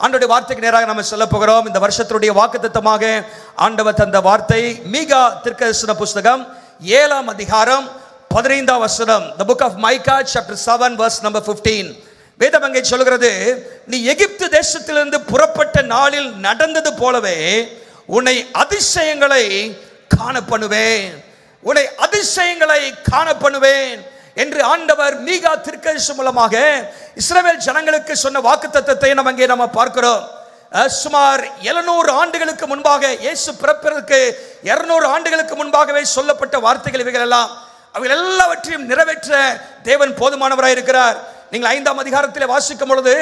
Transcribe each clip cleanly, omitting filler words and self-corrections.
ஆண்டவருடைய வார்த்தைக்கு நேராக நம்ம செல்ல போகிறோம். இந்த வருஷத்துடைய வாக்குத்தத்தமாக ஆண்டவர் தந்த வார்த்தை மீகா தீர்க்கதரிசன புஸ்தகம் 7ஆம் அதிகாரம் 15ஆம் வசனம். The book of Micah chapter 7 verse number 15. வேதம் அங்கே சொல்கிறது, நீ எகிப்து தேசத்திலிருந்து புறப்பட்ட நாளில் நடந்தது போலவே உன்னை அதிசயங்களை காணப்பண்ணுவேன், உன்னை அதிசயங்களை காணப்பண்ணுவேன் என்று ஆண்டவர் மீகா தீர்க்கதரிசனம் மூலமாக இஸ்ரவேல் ஜனங்களுக்கு சொன்ன வாக்குத்தத்தத்தை நம்ம பார்க்கிறோம். சுமார் 700 ஆண்டுகளுக்கு முன்பாக, இயேசு பிறப்பதற்கு 200 ஆண்டுகளுக்கு முன்பாகவே சொல்லப்பட்ட வார்த்தைகள் இவைகள் எல்லாம். அவைகள் எல்லாவற்றையும் நிறைவேற்ற தேவன் போதுமானவராய் இருக்கிறார். நீங்கள் 5ஆம் அதிகாரத்தில் வாசிக்கும் பொழுது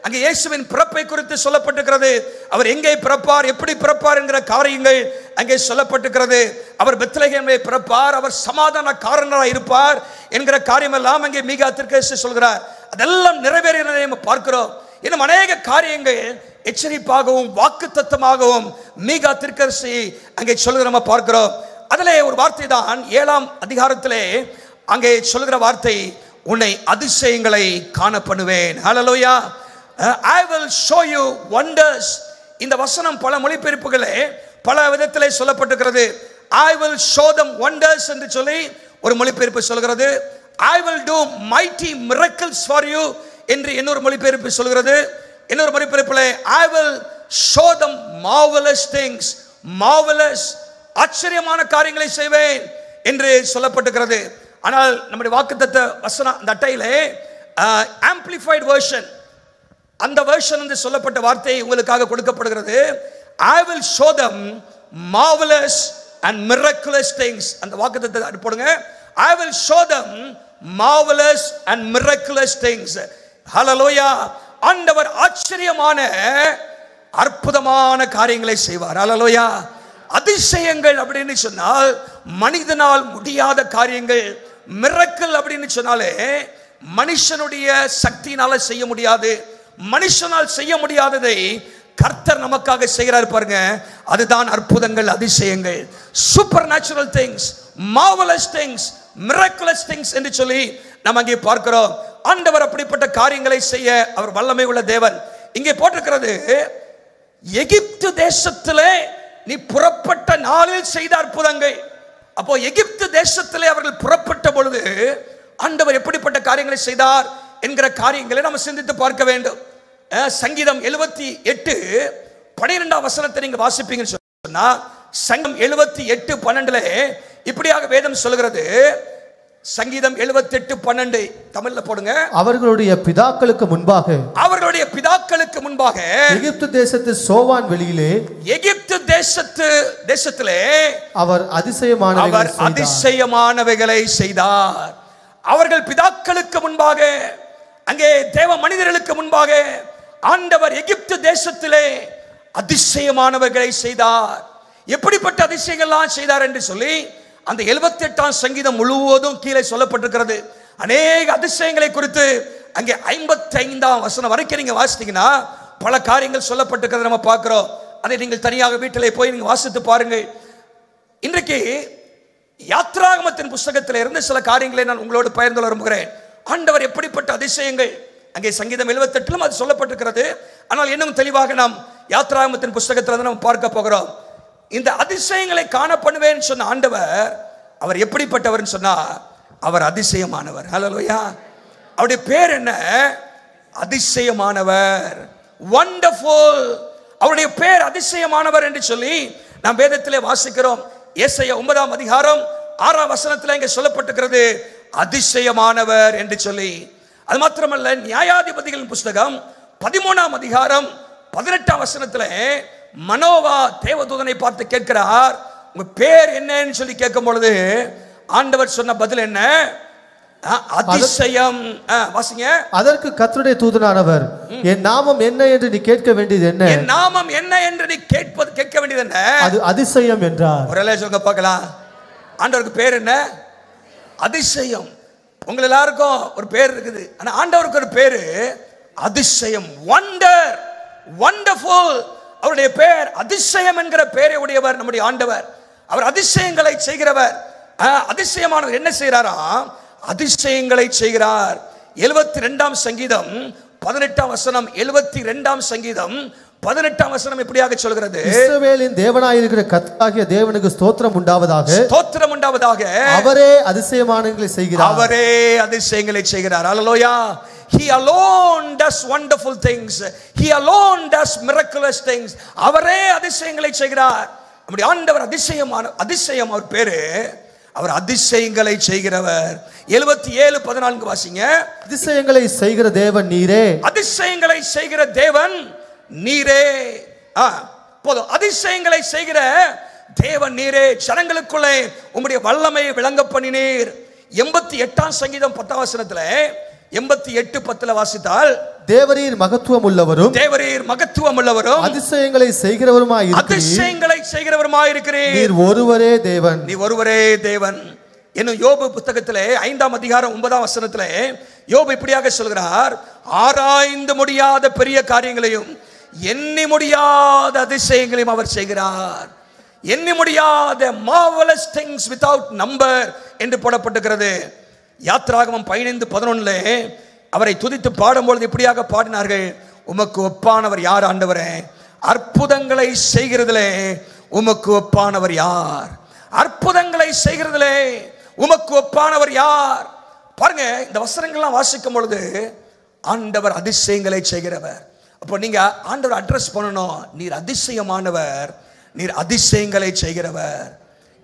அங்கே இயேசுவின் பிறப்பை குறித்து சொல்லப்பட்டிருக்கிறது. அவர் எங்கே பிறப்பார், எப்படி பிறப்பார் என்கிற காரியங்கள் அங்கே சொல்லப்பட்டிருக்கிறது. அவர் பெத்லகேமிலே பிறப்பார், அவர் சமாதான காரணராக இருப்பார் என்கிற காரியம் எல்லாம் அங்கே மீகா தீர்க்கதரிசி சொல்கிறார். அதெல்லாம் நிறைவேறினதை நம்ம பார்க்கிறோம். இன்னும் அநேக காரியங்கள் எச்சரிப்பாகவும் வாக்குத்தத்தமாகவும் மீகா தீர்க்கதரிசி அங்கே சொல்லுகிற நம்ம பார்க்கிறோம். அதிலே ஒரு வார்த்தை தான் 7ஆம் அதிகாரத்திலே அங்கே சொல்லுகிற வார்த்தை, உன்னை அதிசயங்களை காணப்பண்ணுவேன். ஹல்லேலூயா. I will show you wonders. இந்த வசனம் பல மொழிபெயர்ப்புகளே பல விதத்திலே சொல்லப்பட்டிருக்கிறது. I will show them wonders என்று சொல்லி ஒரு மொழிபெயர்ப்பு சொல்கிறது. I will do mighty miracles for you என்று இன்னொரு மொழிபெயர்ப்பு சொல்கிறது. இன்னொரு மொழிபெயர்ப்பிலே I will show them marvelous things. marvelous, ஆச்சரியமான காரியங்களை செய்வேன் என்று சொல்லப்பட்டிருக்கிறது. ஆனால் நம்முடைய வாக்குத்தத்த வசனம் அந்த அட்டையிலே ஆம்பிளிஃபைட் வெர்ஷன், அந்த வெர்ஷன் என்று சொல்லப்பட்ட வார்த்தை உங்களுக்காக கொடுக்கப்படுகிறது. I will show them marvelous and miraculous things. அந்த வாக்குத்தத்தத்தை போடுங்க. I will show them marvelous and miraculous things. ஹல்லேலூயா. ஆண்டவர் ஆச்சரியமான அற்புதமான காரியங்களை செய்வார். ஹல்லேலூயா. அதிசயங்கள் அப்படின்னு சொன்னால் மனிதனால் முடியாத காரியங்கள். மிரக்கல் அப்படின்னு சொன்னாலே மனுஷனுடைய சக்தியினால செய்ய முடியாது, மனுஷனால் செய்ய முடியாததை கர்த்தர் நமக்காக செய்கிறார் பாருங்க. அதுதான் அற்புதங்கள், அதிசயங்கள். Supernatural things, marvellous things, miraculous things என்று சொல்லி நம்ம அங்கே பார்க்கிறோம். ஆண்டவர் அப்படிப்பட்ட காரியங்களை செய்ய அவர் வல்லமை உள்ள தேவன். இங்கே போட்டிருக்கிறது, எகிப்து தேசத்திலே நீ புறப்பட்ட நாளில் செய்த அற்புதங்கள். அப்போ எகிப்து தேசத்திலே அவர்கள் புறப்பட்ட பொழுது ஆண்டவர் எப்படிப்பட்ட காரியங்களை செய்தார் என்கிற காரியங்களை நம்ம சிந்தித்து பார்க்க வேண்டும். சங்கீதம் 78:12 வசனத்தை நீங்க வாசிப்பீங்கன்னு சொன்னா, சங்கீதம் 78:12 இப்படியாக வேதம் சொல்கிறது. சங்கீதம் 78:12 தமிழ்ல போடுங்க. அவர்களுடைய பிதாக்களுக்கு முன்பாக எகிப்து தேசத்து சோவான் வெளியிலே, எகிப்து தேசத்திலே அவர் அதிசயமானவைகளை செய்தார். அவர்கள் பிதாக்களுக்கு முன்பாக, அங்கே தேவ மனிதர்களுக்கு முன்பாக ஆண்டவர் எகிப்து தேசத்திலே அதிசயமானவைகளை செய்தார். எப்படிப்பட்ட அதிசயங்கள்லாம் செய்தார் என்று சொல்லி அந்த 78ஆம் சங்கீதம் முழுவதும் கீழே சொல்லப்பட்டிருக்கிறது. அநேக அதிசயங்களை குறித்து அங்கே 55ஆம் வசனம் வரைக்கும் நீங்க வாசித்தீங்கன்னா பல காரியங்கள் சொல்லப்பட்டிருக்கிறது நம்ம பார்க்கிறோம். அதை நீங்கள் தனியாக வீட்டிலே போய் நீங்க வாசித்து பாருங்கள். இன்றைக்கு யாத்ராகமத்தின் புஸ்தகத்தில் இருந்து சில காரியங்களை நான் உங்களோடு பகிர்ந்து விரும்புகிறேன். ஆண்டவர் எப்படிப்பட்ட அதிசயங்கள், அங்கே சங்கீதம் 78 அது சொல்லப்பட்டிருக்கிறது. ஆனால் இன்னும் தெளிவாக நாம் யாத்ராகமத்தின் புஸ்தகத்தில் நம்ம பார்க்க போகிறோம். இந்த அதிசயங்களை காணப்படுவேன் சொன்ன ஆண்டவர், அவர் எப்படிப்பட்டவர் சொன்னா, அவர் அதிசயமானவர். ஹல்லேலூயா. அவருடைய பேர் என்ன? அதிசயமானவர், வண்டர்ஃபுல். அவருடைய பேர் அதிசயமானவர் என்று சொல்லி நாம் வேதத்திலே வாசிக்கிறோம். ஏசாயா 9ஆம் அதிகாரம் 6ஆம் வசனத்தில் இங்கே சொல்லப்பட்டிருக்கிறது, அதிசயமானவர் என்று சொல்லி. அது மாத்திரமல்ல, நியாயாதிபதிகளின் புஸ்தகம் 13ஆம் அதிகாரம் 18ஆம் வசனத்தில் மனோவா தேவதூதனை பார்த்து கேட்கிறார், உங்க பேர் என்னன்னு சொல்லி கேட்கும் பொழுது ஆண்டவர் சொன்ன பதில் என்ன? அதிசயம். வாசிங்க. அதற்கு கர்த்தருடைய தூதனானவர், என் நாமம் என்ன என்று நீ கேட்க வேண்டியது என்ன? என் நாமம் என்ன என்று நீ கேட்க வேண்டியது என்ன? அது அதிசயம் என்றார். ஒரு சொல்லுங்க பார்க்கலாம். ஆண்டவருக்கு பேர் என்ன? அதிசயம். உங்க எல்லாருக்கும் ஒரு பேர் இருக்குது, ஆனா ஆண்டவருக்கு ஒரு பேரு அதிசயம், வண்டர், வண்டர்ஃபுல். அவருடைய பேர் அதிசயம் என்கிற பெயரை உடையவர் நம்முடைய ஆண்டவர். அவர் அதிசயங்களை செய்கிறவர். அதிசயமானவர் என்ன செய்கிறாரா? அதிசயங்களை செய்கிறார். 72ஆம் சங்கீதம் 18ஆம் வசனம், 72ஆம் சங்கீதம் 18ஆம் வசனம் இப்படியாக சொல்கிறது, இஸ்ரவேலின் தேவனாயிருக்கிற கர்த்தராகிய தேவனுக்கு ஸ்தோத்திரம் உண்டாவதாக, ஸ்தோத்திரம் உண்டாவதாக, அவரே அதிசயமானங்களை செய்கிறார், அவரே அதிசயங்களை செய்கிறார். ஹல்லேலூயா. He alone does wonderful things. He alone does miraculous things. அவரே அதிசயங்களை செய்கிறார். நம்முடைய ஆண்டவர் அதிசயம் அவர் பேரு. அவர் அதிசயங்களை செய்கிறவர். 77:14 வாசிங்க. அதிசயங்களை செய்கிற தேவன் நீரே, அதிசயங்களை செய்கிற தேவன் நீரே. போதும், அதிசயங்களை செய்கிற தேவன் நீரே, ஜனங்களுக்குள்ளே உம்முடைய வல்லமையை விளங்க பண்ணினீர். 88ஆம் சங்கீதம் 10ஆம் வசனத்துல 88:10 வாசித்தால், தேவரீர் மகத்துவம் உள்ளவரும், தேவரீர் மகத்துவம் உள்ளவரும், அதிசயங்களை செய்கிறவருமாய் இருக்கிறீர், அதிசயங்களை செய்கிறவருமாய் இருக்கிறீர், நீர் ஒருவரே தேவன், நீ ஒருவரே தேவன். இன்னும் யோபு புத்தகத்திலே 5ஆம் அதிகாரம் 9ஆம் வசனத்திலே யோபு இப்படியாக சொல்கிறார், ஆராய்ந்து முடியாத பெரிய காரியங்களையும் எண்ணி முடியாத அதிசயங்களையும் அவர் செய்கிறார். எண்ணி முடியாத marvelous things without number என்று போடப்பட்டிருக்கிறது. யாத்ராகமம் 15:11 அவரை துதித்து பாடும்பொழுது இப்படியாக பாடினார்கள், உமக்கு ஒப்பானவர் யார் ஆண்டவரே, அற்புதங்களை செய்கிறதிலே உமக்கு ஒப்பானவர் யார், அற்புதங்களை செய்கிறதிலே உமக்கு ஒப்பானவர் யார். பாருங்க, இந்த வசனங்கள்லாம் வாசிக்கும் பொழுது ஆண்டவர் அதிசயங்களை செய்கிறவர். அப்போ நீங்க ஆண்டவர் அட்ரஸ் பண்ணணும், நீர் அதிசயமானவர், நீர் அதிசயங்களை செய்கிறவர்.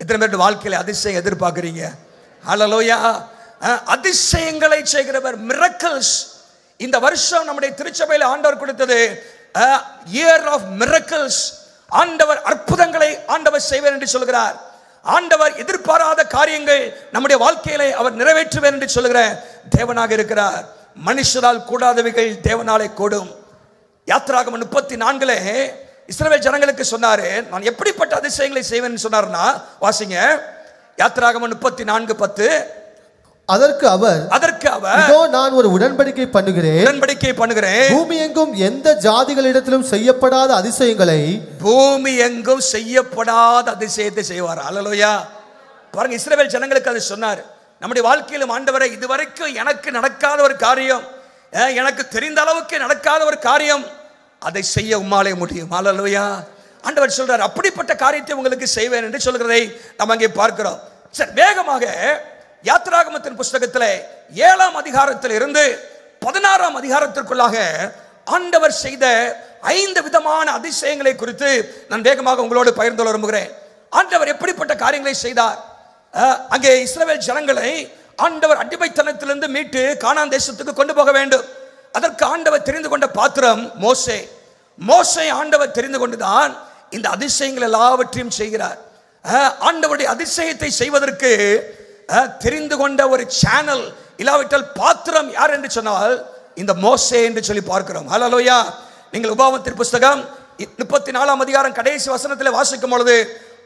எத்தனை பேர் வாழ்க்கையில அதிசயம் எதிர்பார்க்கிறீங்க? ஹல்லேலூயா. அதிசயங்களை செய்கிறவர், மிரக்கிள்ஸ். இந்த வருஷம் நம்முடைய திருச்சபையில் ஆண்டவர் கொடுத்தது இயர் ஆஃப் மிரக்கிள்ஸ். ஆண்டவர் அற்புதங்களை ஆண்டவர் செய்வார் என்று சொல்கிறார். ஆண்டவர் எதிர்பாராத காரியங்கள் நம்முடைய வாழ்க்கையிலே அவர் நிறைவேற்றுவார் என்று சொல்கிற தேவனாக இருக்கிறார். மனுஷரால் கூடாதவைகள் தேவனாலே கூடும். யாத்ராகமம் 34 இஸ்ரவேல் ஜனங்களுக்கு சொன்னாரு, நான் எப்படிப்பட்ட அதிசயங்களை செய்வேன் சொன்னார்னா, வாசிங்க. யாத்ராகமம் 34:10. அதற்கு அவர் இதோ நான் ஒரு உடன்படிக்கை பண்ணுகிறேன், பூமி எங்கும் எந்த ஜாதிகளிடத்திலும் செய்யப்படாத அதிசயங்களை, பூமி எங்கும் செய்யப்படாத அதிசயத்தை செய்வார். அல்லேலூயா. பாருங்க, இஸ்ரவேல் ஜனங்களுக்கு அது சொன்னார். நம்முடைய வாழ்க்கையிலும் ஆண்டவரை, இதுவரைக்கும் எனக்கு நடக்காத ஒரு காரியம், எனக்கு தெரிந்த அளவுக்கு நடக்காத ஒரு காரியம், அதை செய்ய உம்மாலே முடியும். அல்லேலூயா. ஆண்டவர் சொல்றார், அப்படிப்பட்ட காரியத்தை உங்களுக்கு செய்வேன் என்று சொல்கிறதை நம்ம அங்கே பார்க்கிறோம். சரி, வேகமாக யாத்ராகமத்தின் புஸ்தகத்தில் 7ஆம் அதிகாரத்தில் இருந்து 16ஆம் அதிகாரத்திற்குள்ளாக ஆண்டவர் செய்த 5 விதமான அதிசயங்களை குறித்து நான் வேகமாக உங்களோடு பகிர்ந்து கொள்ள விரும்புகிறேன். ஆண்டவர் எப்படிப்பட்ட காரியங்களை செய்தார்? அங்கே இஸ்ரவேல் ஜனங்களை ஆண்டவர் அடிமைத்தனத்திலிருந்து மீட்டு கானான் தேசத்துக்கு கொண்டு போக வேண்டும். அதற்கு ஆண்டவர் தெரிந்து கொண்ட பாத்திரம் மோசே ஆண்டவர் தெரிந்து கொண்டுதான் இந்த அதிசயங்கள் எல்லாவற்றையும் செய்கிறார். ஆண்டவருடைய அதிசயத்தை செய்வதற்கு தெரிந்து கொண்ட ஒரு சேனல் இல்லாவிட்டால் பாத்திரம் யார் என்று சொன்னால் இந்த மோசே என்று சொல்லி பார்க்கிறோம். ஹல்லேலூயா. நீங்கள் உபாகமத்தின் புஸ்தகம் 34ஆம் அதிகாரம் கடைசி வசனத்தில் வாசிக்கும் பொழுது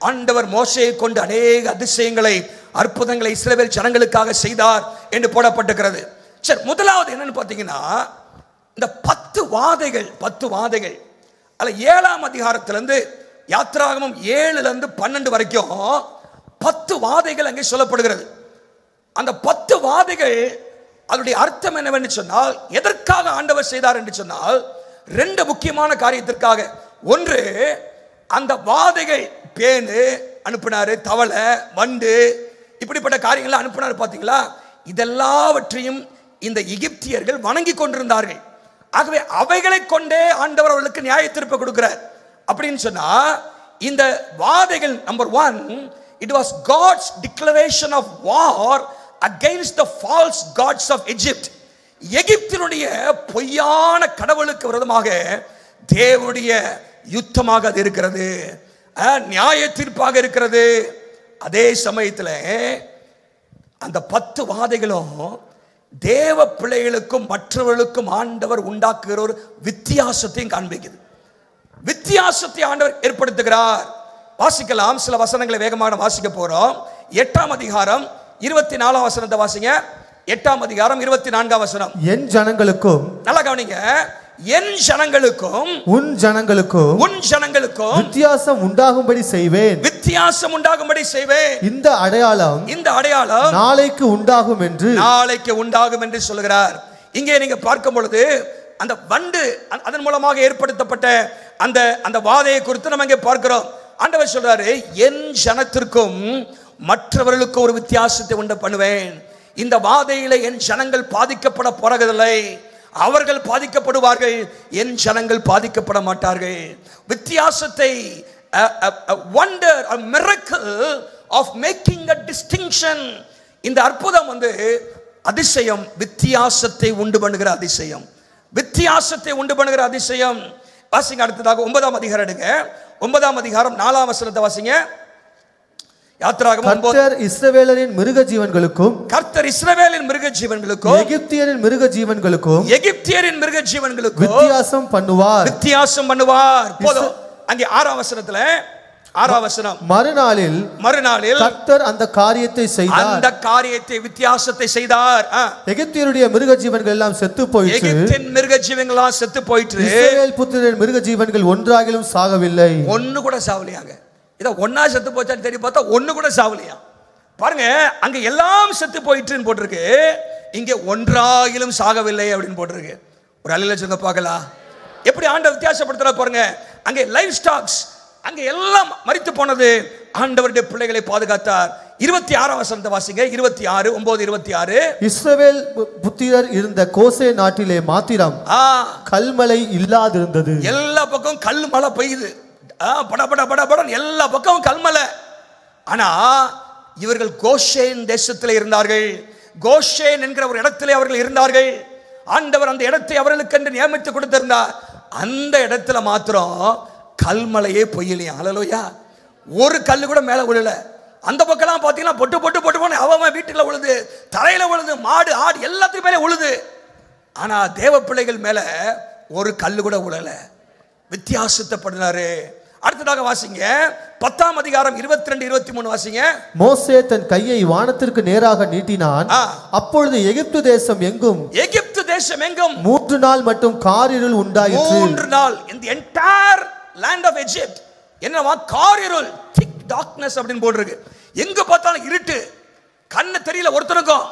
ஆண்டவர் மோசேயை கொண்டு அநேக அதிசயங்களை, அற்புதங்களை இஸ்ரவேல் ஜனங்களுக்காக செய்தார் என்று போடப்பட்டிருக்கிறது. சரி, முதலாவது என்னன்னு பார்த்தீங்கன்னா, இந்த 10 வாதைகள் அல்ல 7ஆம் அதிகாரத்திலிருந்து யாத்ராகமம் 7லிருந்து 12 வரைக்கும் 10 வாதைகள் அங்கே சொல்லப்படுகிறது. அந்த 10 வாதைகள் அதனுடைய அர்த்தம் என்னவென்று சொன்னால், எதற்காக ஆண்டவர் செய்தார் என்று சொன்னால் 2 முக்கியமான காரியத்திற்காக. ஒன்று, அந்த வாதைகள் பேனு அனுப்பினாரு, தவளை, வண்டு, இப்படிப்பட்ட காரியங்களை அனுப்பினாரு. பார்த்தீங்களா? இதெல்லாவற்றையும் இந்த எகிப்தியர்கள் வணங்கி கொண்டிருந்தார்கள். ஆகவே அவைகளை கொண்டே ஆண்டவர் அவர்களுக்கு நியாய தீர்ப்பு கொடுக்கிறார். அப்படின்னு சொன்னா இந்த வாதைகள், number 1, it was God's declaration of war against the false gods of Egypt. எகிப்தினுடைய பொய்யான கடவுளுக்கு விரோதமாக தேவனுடைய யுத்தமாக அது இருக்கிறது, நியாய தீர்ப்பாக இருக்கிறது. அதே சமயத்தில் அந்த 10 வாதைகளும் தேவ பிள்ளைகளுக்கும் மற்றவர்களுக்கும் ஆண்டவர் உண்டாக்குகிற ஒரு வித்தியாசத்தையும் காண்பிக்குது. வித்தியாசத்தை ஆண்டவர் ஏற்படுத்துகிறார். வாசிக்கலாம், சில வசனங்களை வேகமாக வாசிக்க போறோம். 8ஆம் அதிகாரம் 24ஆம் வசனத்தை வாசிங்க. 8ஆம் அதிகாரம் 24ஆம் வசனம். என் ஜனங்களுக்கும், நல்லா கவனிங்க, என் ஜனங்களுக்கும் உன் ஜனங்களுக்கும் வித்தியாசம் உண்டாகும்படி செய்வேன். இந்த அடையாளம் நாளைக்கு உண்டாகும் என்று சொல்லுகிறார். இங்கே நீங்க பார்க்கும் பொழுது அந்த வண்டு அதன் மூலமாக ஏற்படுத்தப்பட்ட அந்த அந்த வாதையை குறித்து நம்ம இங்கே பார்க்கிறோம். ஆண்டவர் சொல்றாரு, என் ஜனத்திற்கும் மற்றவர்களுக்கும் ஒரு வித்தியாசத்தை உண்டு பண்ணுவேன். இந்த வாதையில என் ஜனங்கள் பாதிக்கப்பட போறதில்லை, அவர்கள் பாதிக்கப்படுவார்கள், என் ஜனங்கள் பாதிக்கப்பட மாட்டார்கள். வித்தியாசத்தை, a wonder, a miracle of making a distinction. இந்த அற்புதம் அதிசயம், வித்தியாசத்தை உண்டு பண்ணுகிற அதிசயம், வித்தியாசத்தை உண்டு பண்ணுகிற அதிசயம். வாசிங்க அடுத்ததாக 9ஆம் அதிகாரம் எடுங்க. 9ஆம் அதிகாரம் 4ஆம் வசனத்தை வாசிங்க. யாத்திராகமம் கர்த்தர் இஸ்ரவேலரின் மிருக ஜீவன்களுக்கும், கர்த்தர் இஸ்ரவேலின் மிருக ஜீவன்களுக்கும், எகிப்தியரின் மிருக ஜீவன்களுக்கும், எகிப்தியரின் மிருக ஜீவன்களுக்கும் வித்தியாசம் பண்ணுவார், வித்தியாசம் பண்ணுவார். போதும். அங்கே 6ஆம் வசனத்துல 6ஆம் வசனம், மறுநாளில் கர்த்தர் அந்த காரியத்தை செய்தார், அந்த காரியத்தை வித்தியாசத்தை செய்தார். எகிப்தியருடைய மிருக ஜீவன்கள் எல்லாம் செத்து போயிற்று, எகிப்தின் மிருக ஜீவன்கள் எல்லாம் செத்து போயிற்று, இஸ்ரவேல் புத்திரரின் மிருக ஜீவன்கள் ஒன்றாகிலும் சாகவில்லை. ஒன்னு கூட சாவலையாங்க. இத ஒன்னா செத்து போச்சான்னு தேடி பார்த்தா ஒன்னு கூட சாவலையா. பாருங்க, அங்க எல்லாம் செத்து போயிட்டுன்னு போட்டிருக்கு, இங்க ஒன்றாகிலும் சாகவில்லை அப்படின்னு போட்டிருக்கு. ஒரு அல்லேலூயா சொல்லுங்க பார்க்கலாம். எப்படி ஆண்டவர் வித்தியாசப்படுத்துற பாருங்க. அங்கே லைவ் ஸ்டாக்ஸ் அங்கே எல்லாம் மரித்து போனது, ஆண்டவருடைய பிள்ளைகளை பாதுகாத்தார். 26ஆம் வசனத்தை வாசிங்க. 26 9:26. இஸ்ரவேல் புத்திரர் இருந்த கோசே நாட்டிலே மாத்திரம் கல்மலை இல்லாதிருந்தது. எல்லா பக்கம் கல் மழை பெய்யுது, பட பட பட பட எல்லா பக்கம் கல்மலை. ஆனா இவர்கள் கோஷேன் தேசத்தில் இருந்தார்கள். கோஷேன் என்கிற ஒரு இடத்திலே அவர்கள் இருந்தார்கள். ஆண்டவர் அந்த இடத்தை அவர்களுக்கு என்று நியமித்து கொடுத்திருந்தார். அந்த இடத்துல மாத்திரம் கல்மலையே பொய்யலையா. ஹல்லேலூயா. ஒரு கல்லு கூட மேல விழல. அந்த பக்கம்லாம் பார்த்தீங்கன்னா பொட்டு பொட்டு பொட்டு போன அவன் வீட்டுல விழுது, தரையில விழுது, மாடு ஆடு எல்லாத்துக்கும் மேலே விழுது. ஆனா தேவ பிள்ளைகள் மேல ஒரு கல்லு கூட விழல. வித்தியாசத்தை பண்ணினாரு. அடுத்ததாக வாசிங்க 10ஆம் அதிகாரம் 22 23 வாசிங்க. மோசே தன் கையை வானத்திற்கு நேராக நீட்டினான். அப்பொழுது எகிப்து தேசம் எங்கும் 3 நாள் மட்டும் காரிருள் உண்டாயிற்று. 3 நாள் in the entire land of Egypt என்னவா காரிருள், thick darkness அப்படினு போட்டுருக்கு. எங்க பார்த்தாலும் இருட்டு, கண்ணு தெரியல ஒருத்தனுக்கும்.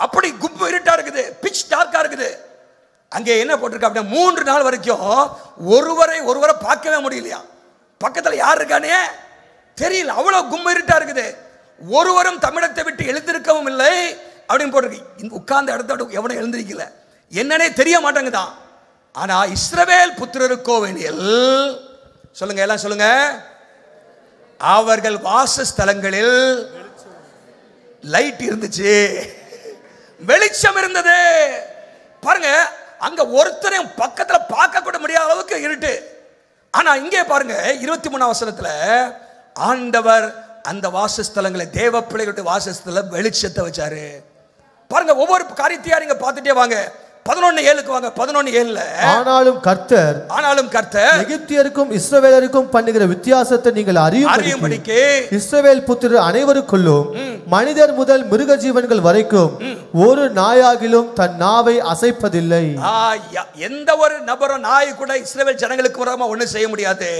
அப்படி குப்பு இருட்டா இருக்குது, pitch டார்க்கா இருக்குது. அங்கே என்ன போட்டிருக்கு அப்படின்னா 3 நாள் வரைக்கும் ஒருவரை பார்க்கவே முடியலையா. பக்கத்துல யார் இருக்கானே தெரியல, அவ்வளவு கும்ம இருட்டா இருக்குது. ஒருவரும் தமிழத்தை விட்டு எழுந்திருக்கவும் இல்லை அப்படின்னு போட்டிருக்கு. உட்கார்ந்த இடத்தோட எவனும் எழுந்திருக்கல, என்னன்னே தெரிய மாட்டாங்கதான். ஆனா இஸ்ரவேல் புத்திரருக்கோ வேண்டியல் சொல்லுங்க, எல்லாம் சொல்லுங்க, அவர்கள் வாசஸ்தலங்களில் லைட் இருந்துச்சு, வெளிச்சம் இருந்தது. பாருங்க, அங்க ஒருத்தரையும் பக்கத்துல பார்க்க கூட முடியாத அளவுக்கு இருட்டு. ஆனா இங்கே பாருங்க 23ஆம் வசனத்துல ஆண்டவர் அந்த வாசஸ்தலங்களை, தேவ பிள்ளைகளுடைய வாசஸ்தல வெளிச்சத்தை வச்சாரு. பாருங்க, ஒவ்வொரு காரியத்தையா நீங்க பார்த்துட்டே வாங்க. 11:7க்கு வாங்க. 11:7 ஆனாலும் கர்த்தர் எகிப்தியருக்கும் இஸ்ரவேலருக்கும் பண்ணுகிற வித்தியாசத்தை நீங்கள் அறியும்படிக்கு இஸ்ரவேல் புத்திரர் அனைவருக்குள்ளும் மனிதர் முதல் மிருக ஜீவன்கள் வரைக்கும் ஒரு நாயாகிலும் தன் நாவை அசைப்பதில்லை. எந்த ஒரு நபரும் நாய் கூட இஸ்ரவேல் ஜனங்களுக்கு வராம ஒண்ணு செய்ய முடியாது.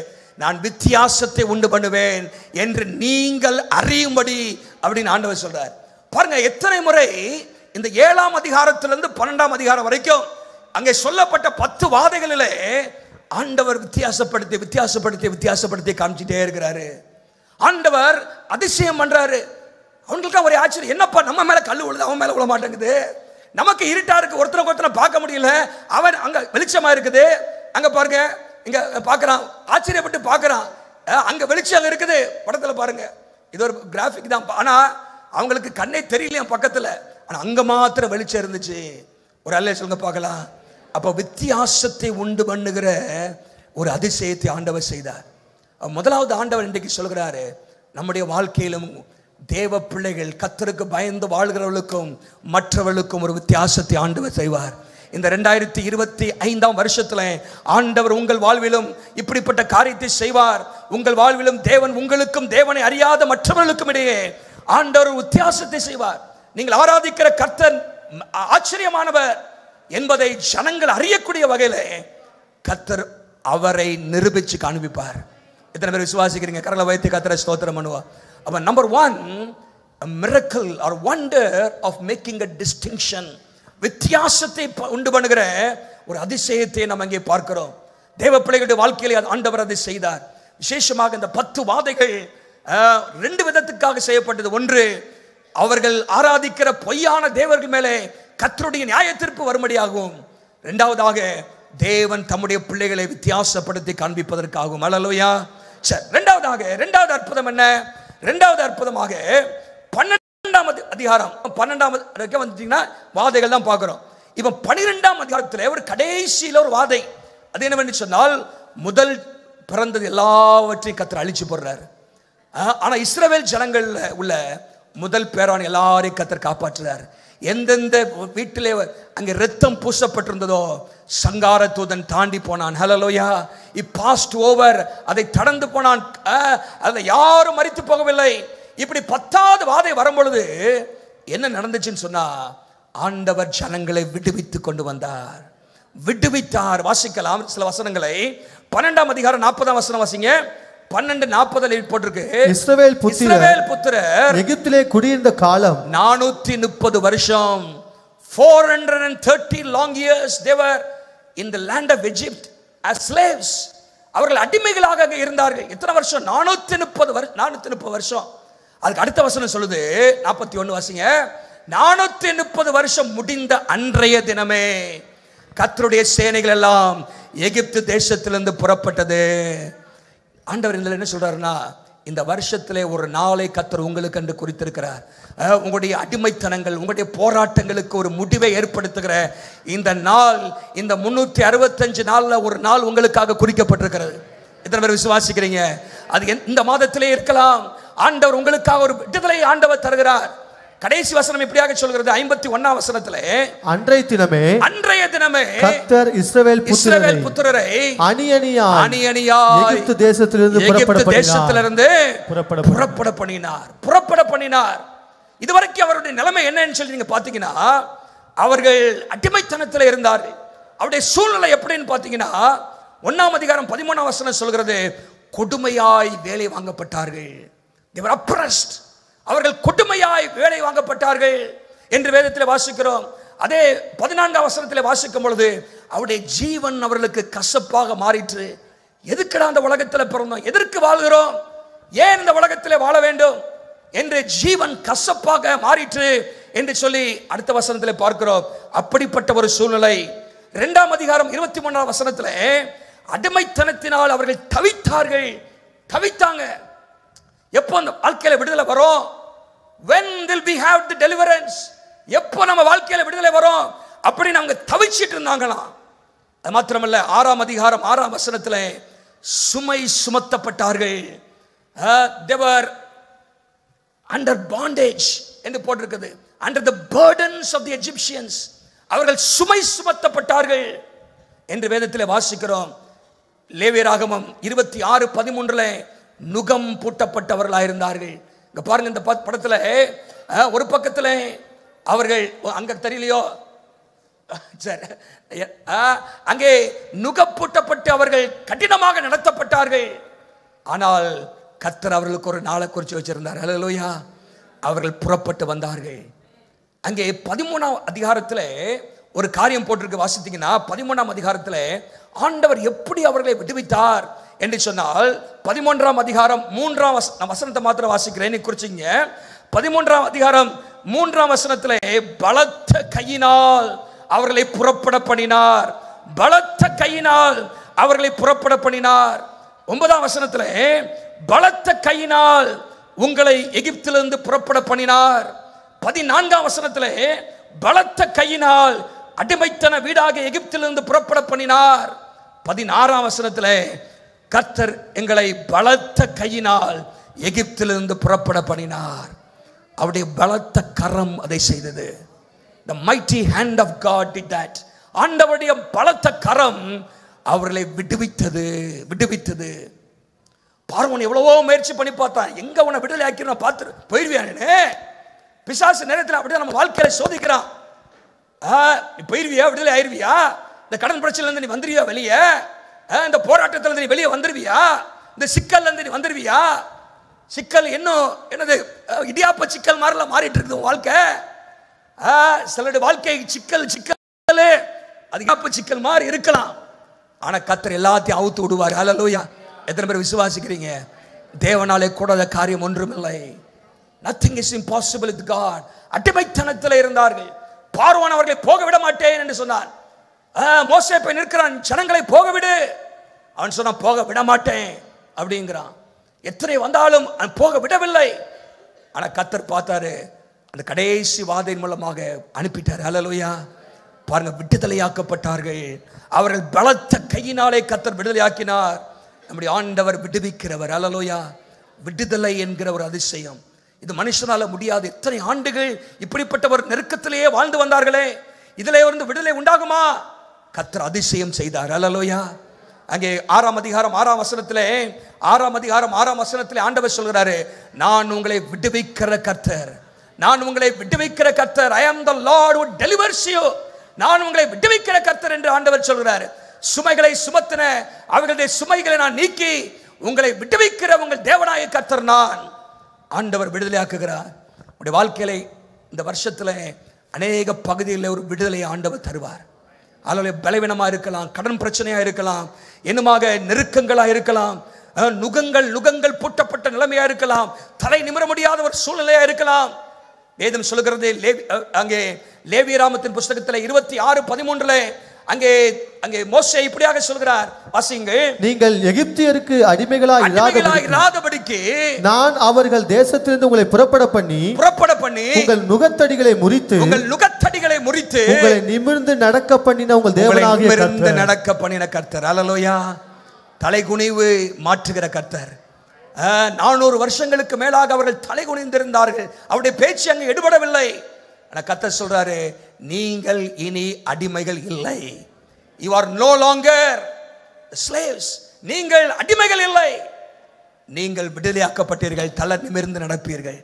நான் வித்தியாசத்தை உண்டு பண்ணுவேன் என்று நீங்கள் அறியும்படி அப்படின்னு ஆண்டவர் சொல்றார். பாருங்க, எத்தனை முறை இந்த 7ஆம் அதிகாரத்திலிருந்து 12ஆம் அதிகாரம் வரைக்கும் அங்கே சொல்லப்பட்ட 10 வாதைகளிலே ஆண்டவர் வித்தியாசப்படுத்தி காமிச்சிட்டே இருக்கிறாரு. ஆண்டவர் அதிசயம் பண்றாரு. அவங்களுக்கு ஒரு ஆச்சரியம், என்னப்பா நம்ம மேல கல்லு விழுது, அவன் மேல விழ மாட்டேங்குது, நமக்கு இருட்டா இருக்கு, ஒருத்தனை பார்க்க முடியல, அவன் அங்க வெளிச்சமா இருக்குது. அங்க பாருங்க, இங்க பாக்குறான், ஆச்சரியப்பட்டு பாக்குறான், அங்க வெளிச்சம் இருக்குது. படத்துல பாருங்க, இது ஒரு கிராபிக் தான். ஆனா அவங்களுக்கு கண்ணே தெரியலையா பக்கத்துல, ஆனா அங்க மாத்திரம் வெளிச்சம் இருந்துச்சு. ஒரு அல்லே சொல்லுங்க பார்க்கலாம். அப்ப வித்தியாசத்தை உண்டு பண்ணுகிற ஒரு அதிசயத்தை ஆண்டவர் செய்தார். முதலாவது ஆண்டவர் இன்றைக்கு சொல்கிறாரு, நம்முடைய வாழ்க்கையிலும் தேவ பிள்ளைகள் கர்த்தருக்கு பயந்து வாழ்கிறவர்களுக்கும் மற்றவர்களுக்கும் ஒரு வித்தியாசத்தை ஆண்டவர் செய்வார். இந்த 2025ஆம் வருஷத்துல ஆண்டவர் உங்கள் வாழ்விலும் இப்படிப்பட்ட காரியத்தை செய்வார். உங்கள் வாழ்விலும் தேவன் உங்களுக்கும் தேவனை அறியாத மற்றவர்களுக்கும் இடையே ஆண்டவர் வித்தியாசத்தை செய்வார். நீங்கள் ஆராதிக்கிற கர்த்தர் ஆச்சரியமானவர் என்பதை ஜனங்கள் அறியக்கூடிய வகையில கர்த்தர் அவரை நிரூபிச்சு காண்பிப்பார். எத்தனை பேர் விசுவாசிக்கிறீங்க? கரங்களை வைத்து கர்த்தரை ஸ்தோத்திரம் பண்ணுவா. அப்ப number 1, a miracle or wonder of making a distinction, வித்தியாசத்தை உண்டு பண்ணுகிற ஒரு அதிசயத்தை நாம் அங்கே பார்க்கிறோம். தேவ பிள்ளைகளுடைய வாழ்க்கையிலே ஆண்டவர் அதை செய்தார். விசேஷமாக இந்த 10 வாதைகள் 2 விதத்துக்காக செய்யப்பட்டது. ஒன்று, அவர்கள் ஆராதிக்கிற பொய்யான தேவர்கள் மேலே கர்த்தருடைய நியாய தீர்ப்பு வரும்படியாகும். இரண்டாவதாக, தேவன் தம்முடைய பிள்ளைகளை வித்தியாசப்படுத்தி காண்பிப்பதற்காகும். அல்லேலூயா. சரி, இரண்டாவது அற்புதம் என்ன? இரண்டாவது அற்புதமாக 12ஆம் அதிகாரம் 12ஆம் வந்துட்டீங்கன்னா வாதைகள் தான் பார்க்கிறோம். இப்ப 12ஆம் அதிகாரத்தில் ஒரு கடைசியில் ஒரு வாதை. அது என்னவென்று சொன்னால், முதல் பிறந்தது எல்லாவற்றையும் கர்த்தர் அழிச்சு போடுறாரு. ஆனா இஸ்ரவேல் ஜனங்கள்ல உள்ள முதல் பேரான எல்லாரையும் கர்த்தர் காப்பாற்றுறார். எந்தெந்த வீட்டிலே அங்கே ரத்தம் பூசப்பட்டிருந்ததோ சங்கார தூதன் தாண்டி போனான். ஹல்லேலூயா. he passed over, அதை கடந்து போனான். அதுல யாரும் மரித்து போகவில்லை. இப்படி 10வது வாதை வரும்பொழுது என்ன நடந்துச்சுன்னு சொன்னா, ஆண்டவர் ஜனங்களை விடுவித்து கொண்டு வந்தார், விடுவித்தார். வாசிக்கலாம் சில வசனங்களை. 12ஆம் அதிகாரம் 40ஆம் வசனம் வாசிங்க. 12:40 போட்டிருக்கு. இஸ்ரவேல் புத்திரர் எகிப்திலே குடியிருந்த காலம் 430 வருஷம். 430 long years they were in the land of Egypt as slaves. அவர்கள் அடிமைகளாக அங்கே இருந்தார்கள். எத்தனை வருஷம்? 430 வருஷம். அதுக்கு அடுத்த வசனம் சொல்லுது, 41 வாசிங்க. 430 வருஷம் முடிந்த அன்றைய தினமே கர்த்தருடைய சேனைகள் எல்லாம் எகிப்து தேசத்திலிருந்து புறப்பட்டது. ஆண்டவர் இதில் என்ன சொல்றாருன்னா, இந்த வருஷத்திலே ஒரு நாளை கர்த்தர் உங்களுக்கு என்று குறித்திருக்கிறார். உங்களுடைய அடிமைத்தனங்கள், உங்களுடைய போராட்டங்களுக்கு ஒரு முடிவை ஏற்படுத்துகிற இந்த நாள், இந்த 365 நாள்ல ஒரு நாள் உங்களுக்காக குறிக்கப்பட்டிருக்கிறது. எத்தனை பேர் விசுவாசிக்கிறீங்க? அது இந்த மாதத்திலே இருக்கலாம். ஆண்டவர் உங்களுக்காக ஒரு விடுதலை ஆண்டவர் தருகிறார். கடைசி வசனம் இப்படியாக சொல்கிறது, 51ஆம் வசனத்திலே, அன்றைய தினமே கர்த்தர் இஸ்ரவேல் புத்திரரை அணியணியாய் எகிப்து தேசத்திலிருந்து புறப்பட பண்ணினார். இதுவரைக்கும் அவருடைய நிலைமை என்னன்னு சொல்லி நீங்க பாத்தீங்கன்னா, அவர்கள் அடிமைத்தனத்தில் இருந்தார்கள். அவருடைய சூழ்நிலை எப்படின்னு பாத்தீங்கன்னா, 1ஆம் அதிகாரம் 13ஆம் வசனம் சொல்கிறது, கொடுமையாய் வேலை வாங்கப்பட்டார்கள். they were oppressed. அவர்கள் கொடுமையாய் வேலை வாங்கப்பட்டார்கள் என்று வேதத்தில் வாசிக்கிறோம். அதே 14ஆம் வசனத்தில் வாசிக்கும் பொழுது, அவருடைய ஜீவன் அவர்களுக்கு கசப்பாக மாறிற்று. எதுக்குடா அந்த உலகத்தில் பிறந்தோம், எதற்கு வாழ்கிறோம், ஏன் இந்த உலகத்தில் வாழ வேண்டும் என்று ஜீவன் கசப்பாக மாறிற்று என்று சொல்லி அடுத்த வசனத்தில் பார்க்கிறோம். அப்படிப்பட்ட ஒரு சூழ்நிலை. 2ஆம் அதிகாரம் 23ஆம் வசனத்தில், அடிமைத்தனத்தினால் அவர்கள் தவித்தாங்க. எப்போ அந்த வாழ்க்கையில விடுதலை வரும்? when will we have the deliverance? எப்போ நம்ம வாழ்க்கையில விடுதலை வரும்? அப்படி அவங்க தவிச்சிட்டு இருந்தாங்களாம். அது மாத்திரமல்ல, 6ஆம் அதிகாரம் 6ஆம் வசனத்தில் சுமை சுமத்தப்பட்டார்கள். they were under bondage என்று போட்டிருக்கிறது. under the burdens of the Egyptians. அவர்கள் சுமை சுமத்தப்பட்டார்கள் என்று வேதத்தில் வாசிக்கிறோம். லேவியராகமம் 26:13 நுகம் பூட்டப்பட்டவர்களாக இருந்தார்கள். இங்க பாருங்க, இந்த படத்துல ஒரு பக்கத்துல அவர்கள் அங்க தெரியலையோ, சரி, அங்கே நுகம் பூட்டப்பட்டு அவர்கள் கடினமாக நடத்தப்பட்டார்கள். ஆனால் கர்த்தர் அவர்களுக்கு ஒரு நாளை குறித்து வச்சிருந்தார். ஹல்லேலூயா. அவர்கள் புறப்பட்டு வந்தார்கள். அங்கே 13ஆம் அதிகாரத்தில் ஒரு காரியம் போட்டிருக்கு. வாசித்தீங்கன்னா 13ஆம் அதிகாரத்தில் ஆண்டவர் எப்படி அவர்களை விடுவித்தார் என்று சொன்னால், 13ஆம் அதிகாரம் 3ஆம் வசனத்தை மாத்திரம் வாசிக்கிறேன், குறிச்சிங்க. 13ஆம் அதிகாரம் 3ஆம் வசனத்திலே, பலத்த கையினால் அவர்களை புறப்பட பண்ணினார். பலத்த கையினால் அவர்களை புறப்பட பண்ணினார். 9ஆம் வசனத்திலே, பலத்த கையினால் உங்களை எகிப்திலிருந்து புறப்பட பண்ணினார். 14ஆம் வசனத்திலே, பலத்த கையினால் அடிமைத்தன வீடாக எகிப்திலிருந்து புறப்பட பண்ணினார். 16ஆம் வசனத்திலே, கர்த்தர் எங்களை பலத்த கையினால் எகிப்திலிருந்து புறப்பட பண்ணினார். அவருடைய பலத்த கரம் அதை செய்தது. The mighty hand of God did that. ஆண்டவருடைய பலத்த கரம் அவர்களை விடுவித்தது. பார்வோன் எவ்வளவோ முயற்சி பண்ணி பார்த்தான். எங்க உன்னை விடுதலை ஆக்கிறோம் பார்த்து போயிடுவியானே. பிசாசு நேரத்தில் அப்படியே நம்ம வாழ்க்கையில சோதிக்கிறான். போயிடுவியா, விடுதலை ஆயிருவியா, இந்த கடன் பிரச்சனைல இருந்து நீ வந்துருவியா வெளியே, இந்த போராட்டத்துல இருந்து நீ வெளியே வந்துருவியா, இந்த சிக்கல்ல இருந்து நீ வந்துருவியா. சிக்கல் என்னது இடியாப்ப சிக்கல் மாதிரிலாம் மாறிட்டு இருக்குது வாழ்க்கை. சிலருடைய வாழ்க்கை சிக்கல் அது காப்பு சிக்கல் மாதிரி இருக்கலாம், ஆனா கர்த்தர் எல்லாத்தையும் அவுத்து விடுவார். ஹல்லேலூயா. எத்தனை பேர் விசுவாசிக்கிறீங்க? தேவனாலே கூடாத காரியம் ஒன்றுமில்லை. nothing is impossible with God. அடிமைத்தனத்தில் இருந்தார்கள். பார்வோன் அவர்களை போக விட மாட்டேன் என்று சொன்னான். மோசே போய் நிற்கிறான், ஜனங்களை போக விடு. அவன் சொன்னான், போக விட மாட்டேன் அப்படிங்கிறான். எத்தனை வந்தாலும் போக விடவில்லை. ஆனா கர்த்தர் பார்த்தாரு, அந்த கடைசி வாதையின் மூலமாக அனுப்பிட்டார். ஹல்லேலூயா. பாருங்க, விடுதலையாக்கப்பட்டார்கள். அவர்கள் பலத்த கையினாலே கர்த்தர் விடுதலையாக்கினார். நம்முடைய ஆண்டவர் விடுவிக்கிறவர். ஹல்லேலூயா. விடுதலை என்கிற ஒரு அதிசயம், இது மனுஷனால முடியாது. எத்தனை ஆண்டுகள் இப்படிப்பட்ட ஒரு நெருக்கத்திலேயே வாழ்ந்து வந்தார்களே, இதிலே இருந்து விடுதலை உண்டாகுமா? கர்த்தர் அதிசயம் செய்தார். ஹல்லேலூயா. அங்கே 6ஆம் அதிகாரம் 6ஆம் வசனத்திலே ஆண்டவர் சொல்கிறாரு, நான் உங்களை விடுவிக்கிற கர்த்தர், நான் உங்களை விடுவிக்கிற கர்த்தர். I am the Lord who delivers you. நான் உங்களை விடுவிக்கிற கர்த்தர் என்று ஆண்டவர் சொல்கிறார். சுமைகளை சுமத்தின அவர்களுடைய சுமைகளை நான் நீக்கி உங்களை விடுவிக்கிற உங்கள் தேவனாய கர்த்தர் நான். ஆண்டவர் விடுதலையாக்குகிறார். உங்களுடைய வாழ்க்கையில இந்த வருஷத்துல அநேக பகுதிகளில் ஒரு விடுதலை ஆண்டவர் தருவார். அதில் பலவீனமாக இருக்கலாம், கடன் பிரச்சனையாக இருக்கலாம், என்னமாக நெருக்கங்களாக இருக்கலாம், நுகங்கள் பூட்டப்பட்ட நிலைமையாக இருக்கலாம், தலை நிமிர முடியாத ஒரு சூழ்நிலையாக இருக்கலாம். வேதம் சொல்லுகிறது, அங்கே லேவியராமத்தின் புஸ்தகத்தில் 26:13 அங்கே மோசே இப்படியாக சொல்கிறார், வாசியுங்கள். நீங்கள் எகிப்தியருக்கு அடிமைகளாய் இராதபடிக்கு நான் அவர்கள் தேசத்திலிருந்து உங்களை புறப்பட பண்ணி உங்கள் நுகத்தடிகளை முறித்து உங்களை நிமிர்ந்து நடக்க பண்ணின உங்கள் தேவனாகிய கர்த்தர். நடக்க பண்ணின கர்த்தர். ஹல்லேலூயா. தலைகுனிவு மாற்றுகிற கர்த்தர். 400 வருஷங்களுக்கு மேலாக அவர்கள் தலை குனிந்திருந்தார்கள். அவருடைய பேச்சு அங்கே எடுபடவில்லை. ஆனா கர்த்தர் சொல்றாரு, நீங்கள் இனி அடிமைகள் இல்லை. You are no longer slaves. நீங்கள் அடிமைகள் இல்லை, நீங்கள் விடுதலையாக்கப்பட்டீர்கள். தலை நிமிர்ந்து நடப்பீர்கள்.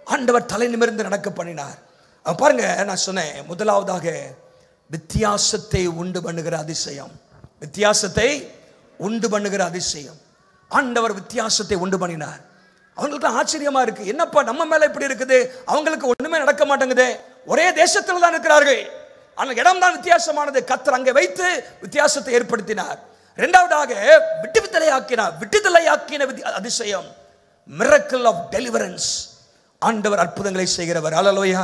ஆண்டவர் தலை நிமிர்ந்து நடக்க பண்ணினார். பாருங்க, நான் சொன்னேன், முதலாவதாக வித்தியாசத்தை உண்டு பண்ணுகிற அதிசயம். வித்தியாசத்தை உண்டு பண்ணுகிற அதிசயம். ஆண்டவர் வித்தியாசத்தை உண்டு பண்ணினார். அவங்களுக்கு ஆச்சரியமா இருக்கு, என்னப்பா நம்ம மேல இப்படி இருக்குது, அவங்களுக்கு ஒண்ணுமே நடக்க மாட்டேங்குது, ஒரே தேசத்தில் தான் இருக்கிறார்கள், ஆனால் இடம் தான் வித்தியாசமானது. கர்த்தர் அங்கே வைத்து வித்தியாசத்தை ஏற்படுத்தினார். இரண்டாவதாக விடுதலையாக்கின அதிசயம், miracle of deliverance. ஆண்டவர் அற்புதங்களை செய்கிறவர். ஹல்லேலூயா.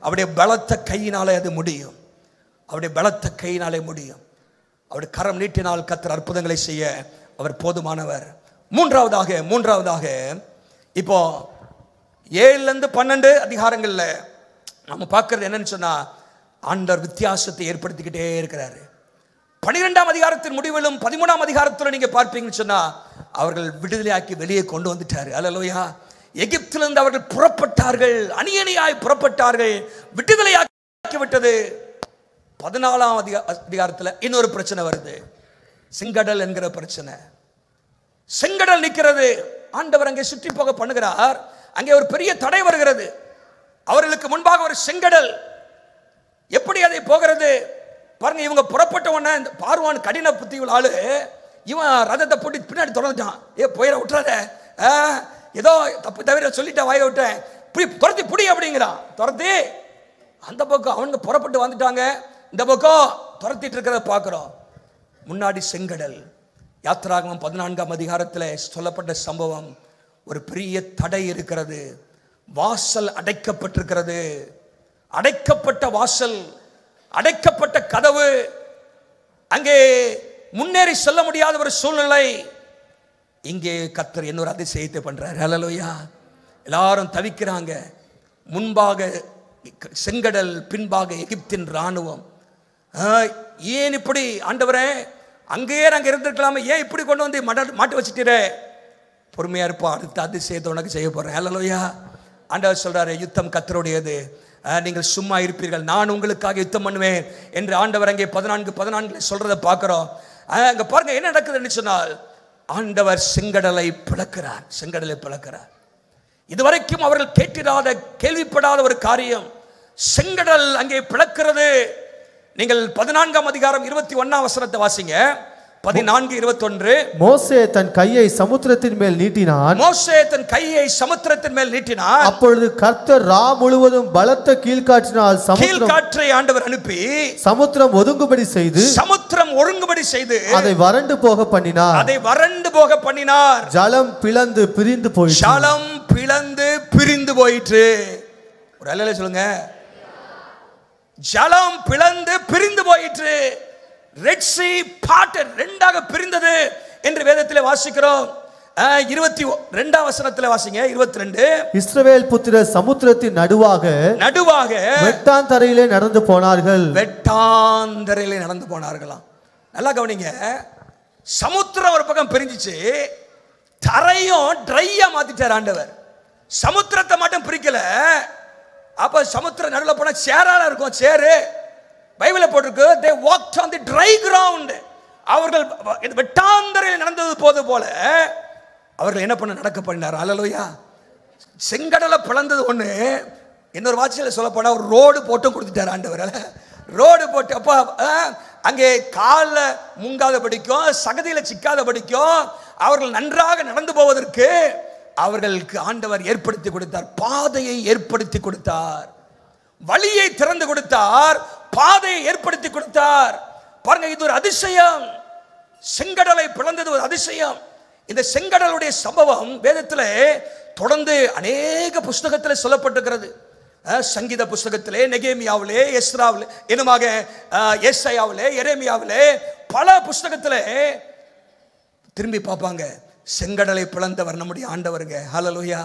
அவருடைய பலத்த கையினாலே அது முடியும். அவருடைய பலத்த கையினாலே முடியும். அவருடைய கரம் நீட்டினால் கர்த்தர் அற்புதங்களை செய்ய அவர் போதுமானவர். மூன்றாவதாக இப்போ 7-12 அதிகாரங்கள்ல நம்ம பார்க்கிறது என்னன்னு சொன்னா, ஆண்டவர் வித்தியாசத்தை ஏற்படுத்திக்கிட்டே இருக்கிறாரு. 12ஆம் அதிகாரத்தின் முடிவிலும் 13ஆம் அதிகாரத்தில் நீங்க பார்ப்பீங்கன்னு சொன்னா, அவர்கள் விடுதலையாக்கி வெளியே கொண்டு வந்துட்டாரு. ஹல்லேலூயா. எகிப்திலிருந்து அவர்கள் புறப்பட்டார்கள், அணியணியாய் புறப்பட்டார்கள், விடுதலையாக்கி விட்டது. 14ஆம் அதிகாரத்தில் இன்னொரு பிரச்சனை வருது, செங்கடல் என்கிற பிரச்சனை. செங்கடல் நிற்கிறது. ஆண்டவர் அங்கே சுற்றி போக பண்ணுகிறார். அங்கே ஒரு பெரிய தடை வருகிறது. அவர்களுக்கு முன்பாக ஒரு செங்கடல். எப்படி அதை போகிறது பாருங்க. இவங்க புறப்பட்ட உடனே இந்த பார்வான் கடின புத்தி ஆளு, இவன் ரதத்தை போட்டு பின்னாடி தொடர்ந்துட்டான். போயிட விட்டுறாத, ஏதோ தப்பு தவிர சொல்லிட்ட, வாய விட்டேன், துரத்தி புடி அப்படிங்கிறான். துரத்தி அந்த பக்கம் அவங்க புறப்பட்டு வந்துட்டாங்க, இந்த பக்கம் துரத்திட்டு இருக்கிறத பார்க்கிறோம். முன்னாடி செங்கடல். யாத்திராகமம் 14ஆம் அதிகாரத்தில் சொல்லப்பட்ட சம்பவம், ஒரு பெரிய தடை இருக்கிறது, வாசல் அடைக்கப்பட்டிருக்கிறது. அடைக்கப்பட்ட வாசல், அடைக்கப்பட்ட கதவு, அங்கே முன்னேறி செல்ல முடியாத ஒரு சூழ்நிலை. இங்கே கர்த்தர் இன்னொரு அதிசயத்தை பண்றார். ஹல்லேலூயா. எல்லாரும் தவிக்கிறாங்க. முன்பாக செங்கடல், பின்பாக எகிப்தின் ராணுவம். ஏன் இப்படி ஆண்டவரே, அங்கேயே நாங்கள் இருந்திருக்கலாமே, ஏன் இப்படி கொண்டு வந்து மாட்டு வச்சுட்டீரே? பொறுமையா இருப்போம், அடுத்த அதிசயத்தை உனக்கு செய்ய போறேன். ஹல்லேலூயா. ஆண்டவர் சொல்றாரு, யுத்தம் கர்த்தருடையது, நீங்கள் சும்மா இருப்பீர்கள், நான் உங்களுக்காக யுத்தம் பண்ணுவேன் என்று ஆண்டவர் அங்கே 14:14 சொல்றதை பார்க்கிறோம். அங்க பாருங்க என்ன நடக்குதுன்னு சொன்னால், ஆண்டவர் செங்கடலை பிளக்கிறார். செங்கடலை பிளக்கிறார். இதுவரைக்கும் அவர்கள் கேட்டிராத, கேள்விப்படாத ஒரு காரியம், செங்கடல் அங்கே பிளக்கிறது. நீங்கள் 14ஆம் அதிகாரம் 21ஆம் வசனத்தை வாசிங்க. 14:21 மோசே தன் கையை சமுத்திரத்தின் மேல் நீட்டினான். மோசே தன் கையை சமுத்திரத்தின் மேல் நீட்டினான். அப்பொழுது கர்த்தர் ரா முழுவதும் பலத்த கீழ்காற்றினால் கீழ்காற்றை ஆண்டவர் அனுப்பி சமுத்திரம் ஒதுங்கும்படி செய்து அதை வறண்டு போக பண்ணினார். ஜலம் பிளந்து பிரிந்து போயிற்று. ஒரு அல்லேலூயா சொல்லுங்க. ஜலம் பிளந்து பிரிந்து போயிற்று. ரெட் சீ பார்ட்டட், ரெண்டாக பிரிந்தது என்று வேதத்திலே வாசிக்கிறோம். 22 வசனத்திலே வாசிங்க. 22 இஸ்ரவேல் புத்திரர் சமுத்திரத்தின் நடுவாக வெட்டாந்தரையிலே நடந்து போனார்களாம். நல்லா கவனிங்க. சமுத்திரம் ஒரு பக்கம் பிரிஞ்சிச்சு, தரையும் ட்ரையா மாத்திட்டார் ஆண்டவர். சமுத்திரத்தை மட்டும் பிரிக்கல. அப்ப சமுத்திர நடுவில் போனா சேரால இருக்கும். சேரு பைபிளில் போட்டிருக்கு, they walked on the dry ground. அவர்கள் வெட்டாந்தரையில் நடந்தது போல அவர்கள் என்ன நடக்க பண்ணினார். அல்லேலூயா. செங்கடலை பிளந்தது ஒண்ணு, இன்னொரு வார்த்தையில சொல்ல போனா ஒரு ரோடு போட்டும் கொடுத்துட்டார் ஆண்டவர். ரோடு போட்டு அப்ப அங்கே கால முங்காத படிக்கும், சகதியில சிக்காத படிக்கும், அவர்கள் நன்றாக நடந்து போவதற்கு அவர்களுக்கு ஆண்டவர் ஏற்படுத்தி கொடுத்தார். பாதையை ஏற்படுத்தி கொடுத்தார், வழியை திறந்து கொடுத்தார், பாதையை ஏற்படுத்தி கொடுத்தார். பாருங்க, இது ஒரு அதிசயம். செங்கடலை பிளந்தது ஒரு அதிசயம். இந்த செங்கடலுடைய சம்பவம் வேதத்திலே தொடர்ந்து அநேக புஸ்தகத்தில் சொல்லப்பட்டிருக்கிறது. சங்கீத புஸ்தகத்திலே, நெகேமியாவிலே, எஸ்ராவிலே, என்னமாக எஸ்ஐயாவிலே, எரேமியாவிலே, பல புஸ்தகத்திலே திரும்பி பார்ப்பாங்க. செங்கடலை பிளந்தவர் நம்முடைய ஆண்டவருங்க. ஹல்லேலூயா.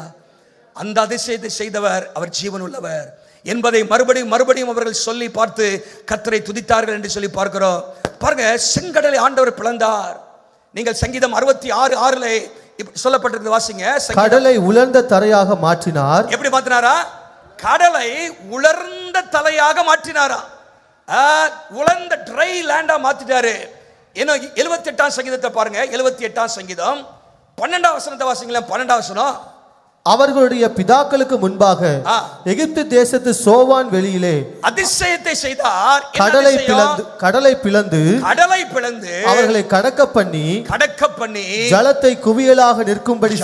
அந்த அதிசயத்தை செய்தவர் அவர் ஜீவன் உள்ளவர் என்பதை மறுபடியும் அவர்கள் சொல்லி பார்த்து கர்த்தரை துதித்தார்கள் என்று சொல்லி பார்க்கிறோம். பாருங்க, செங்கடலை ஆண்டவர் பிளந்தார். நீங்கள் சங்கீதம் 66:6 சொல்லப்பட்டிருக்கு, வாசிங்க. கடலை உலர்ந்த தரையாக மாற்றினார். எப்படி மாற்றினாரா? கடலை உலர்ந்த தலையாக மாற்றினாரா? உலர்ந்த ட்ரை லேண்டா மாத்திட்டாரு. 78ஆம் சங்கீதத்தை பாருங்க. 78ஆம் சங்கீதம் 12ஆம் வசனத்தை வாசிங்களேன். 12ஆம் வசனம். அவர்களுடைய பிதாக்களுக்கு முன்பாக எகிப்து தேசத்து சோவான் வெளியிலே அதிசயத்தை செய்தார். கடலை பிளந்து அவர்களை கடக்க பண்ணி ஜலத்தை குவியலாக நிற்கும்படி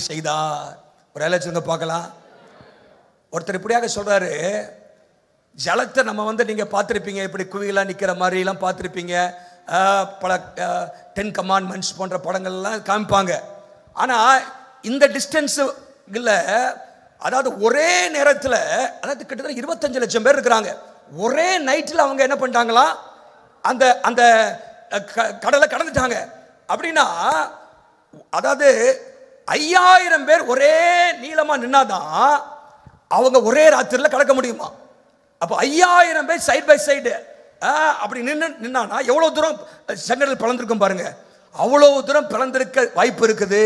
செய்தார். ஒரு சொல்லுங்க பார்க்கலாம். ஒருத்தர் இப்படியாக சொல்றாரு, ஜலத்தை நம்ம நீங்க பார்த்திருப்பீங்க, இப்படி குவியலா நிக்கிற மாதிரி எல்லாம் பார்த்திருப்பீங்க. பல 10 கமாண்ட்மெண்ட்ஸ் போன்ற படங்கள்லாம் காமிப்பாங்க. ஆனால் இந்த டிஸ்டன்ஸ் இல்லை. அதாவது ஒரே நேரத்தில், அதாவது கிட்டத்தட்ட 25 லட்சம் பேர் இருக்கிறாங்க. ஒரே நைட்டில் அவங்க என்ன பண்ணிட்டாங்களா, அந்த அந்த கடலை கடந்துட்டாங்க. அப்படின்னா அதாவது 5000 பேர் ஒரே நீளமாக நின்னாதான் அவங்க ஒரே ராத்திரியில் கடக்க முடியுமா. அப்போ 5000 பேர் சைட் பை சைடு அப்படி நின்னா எவ்வளோ தூரம் செங்கடல் பிளந்திருக்கும் பாருங்க. அவ்வளவு தூரம் பிளந்திருக்க வாய்ப்பு இருக்குது.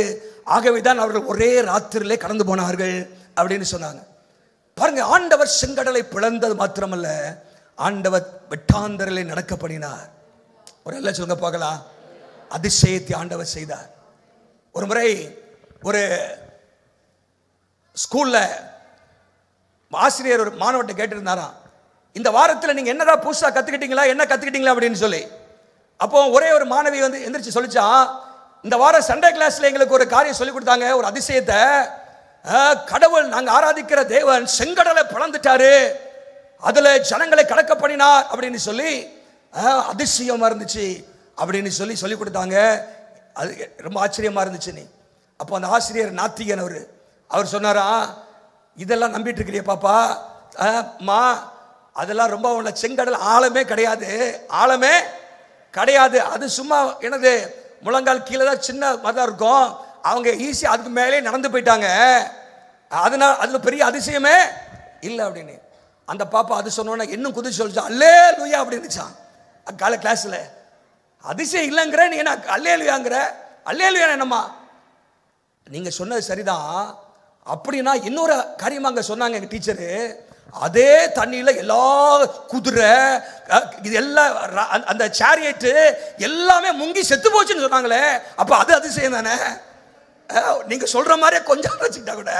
ஆகவே தான் அவர்கள் ஒரே ராத்திரிலே கடந்து போனார்கள் அப்படின்னு சொன்னாங்க. பாருங்க, ஆண்டவர் செங்கடலை பிளந்தது மாத்திரமல்ல, ஆண்டவர் வெட்டாந்தரலை நடக்க பண்ணினார். ஒரு எல்லாம் சொல்லுங்க பார்க்கலாம். அதிசயத்தை ஆண்டவர் செய்தார். ஒரு முறை ஒரு ஸ்கூல்ல ஆசிரியர் ஒரு மாணவர்கிட்ட கேட்டிருந்தாராம், இந்த வாரத்தில் நீங்க என்னதான் புதுசா கத்துக்கிட்டீங்களா, என்ன கத்துக்கிட்டீங்களா அப்படின்னு சொல்லி. அப்போ ஒரே ஒரு மாணவி எந்திரிச்சு சொல்லிச்சா, இந்த வாரம் சண்டே கிளாஸ்ல எங்களுக்கு ஒரு காரியம் சொல்லி கொடுத்தாங்க, ஒரு அதிசயத்தை. கடவுள், நாங்க ஆராதிக்கிற தேவன் செங்கடலை பிளந்துட்டாரு, அதுல ஜனங்களை கடக்க பண்ணினார் அப்படின்னு சொல்லி அதிசயமா இருந்துச்சு அப்படின்னு சொல்லி கொடுத்தாங்க. அது ரொம்ப ஆச்சரியமா இருந்துச்சு. நீ அப்போ அந்த ஆசிரியர் நாத்திகன் அவர் சொன்னாரா, இதெல்லாம் நம்பிட்டு இருக்கிறிய பாப்பா, மா அதெல்லாம் ரொம்ப உள்ள செங்கடல் ஆழமே கிடையாது. அது சும்மா என்னது முழங்கால் கீழே தான் சின்ன மதம் இருக்கும். அவங்க ஈஸியாக அதுக்கு மேலே நடந்து போயிட்டாங்க. அதனால அதில் பெரிய அதிசயமே இல்லை அப்படின்னு அந்த பாப்பா அது சொன்னோன்னா இன்னும் குதிச்சு சொல்லிச்சான், அல்லேலூயா அப்படின்னுச்சான். காலை கிளாஸில் அதிசயம் இல்லைங்கிற நீ என்ன அல்லேலூயாங்கிற? அல்லேலூயா என்னம்மா? நீங்கள் சொன்னது சரிதான். அப்படின்னா இன்னொரு காரியமாக அங்கே சொன்னாங்க எங்கள் டீச்சரு, அதே தண்ணியில் எல்லா குதிரை இது எல்லாம் அந்த சேரியட்டு எல்லாமே முங்கி செத்து போச்சுன்னு சொன்னாங்களே, அப்போ அது அதிசயம் தானே? நீங்க சொல்ற மாதிரியே கொஞ்சம் வச்சுக்கிட்டா கூட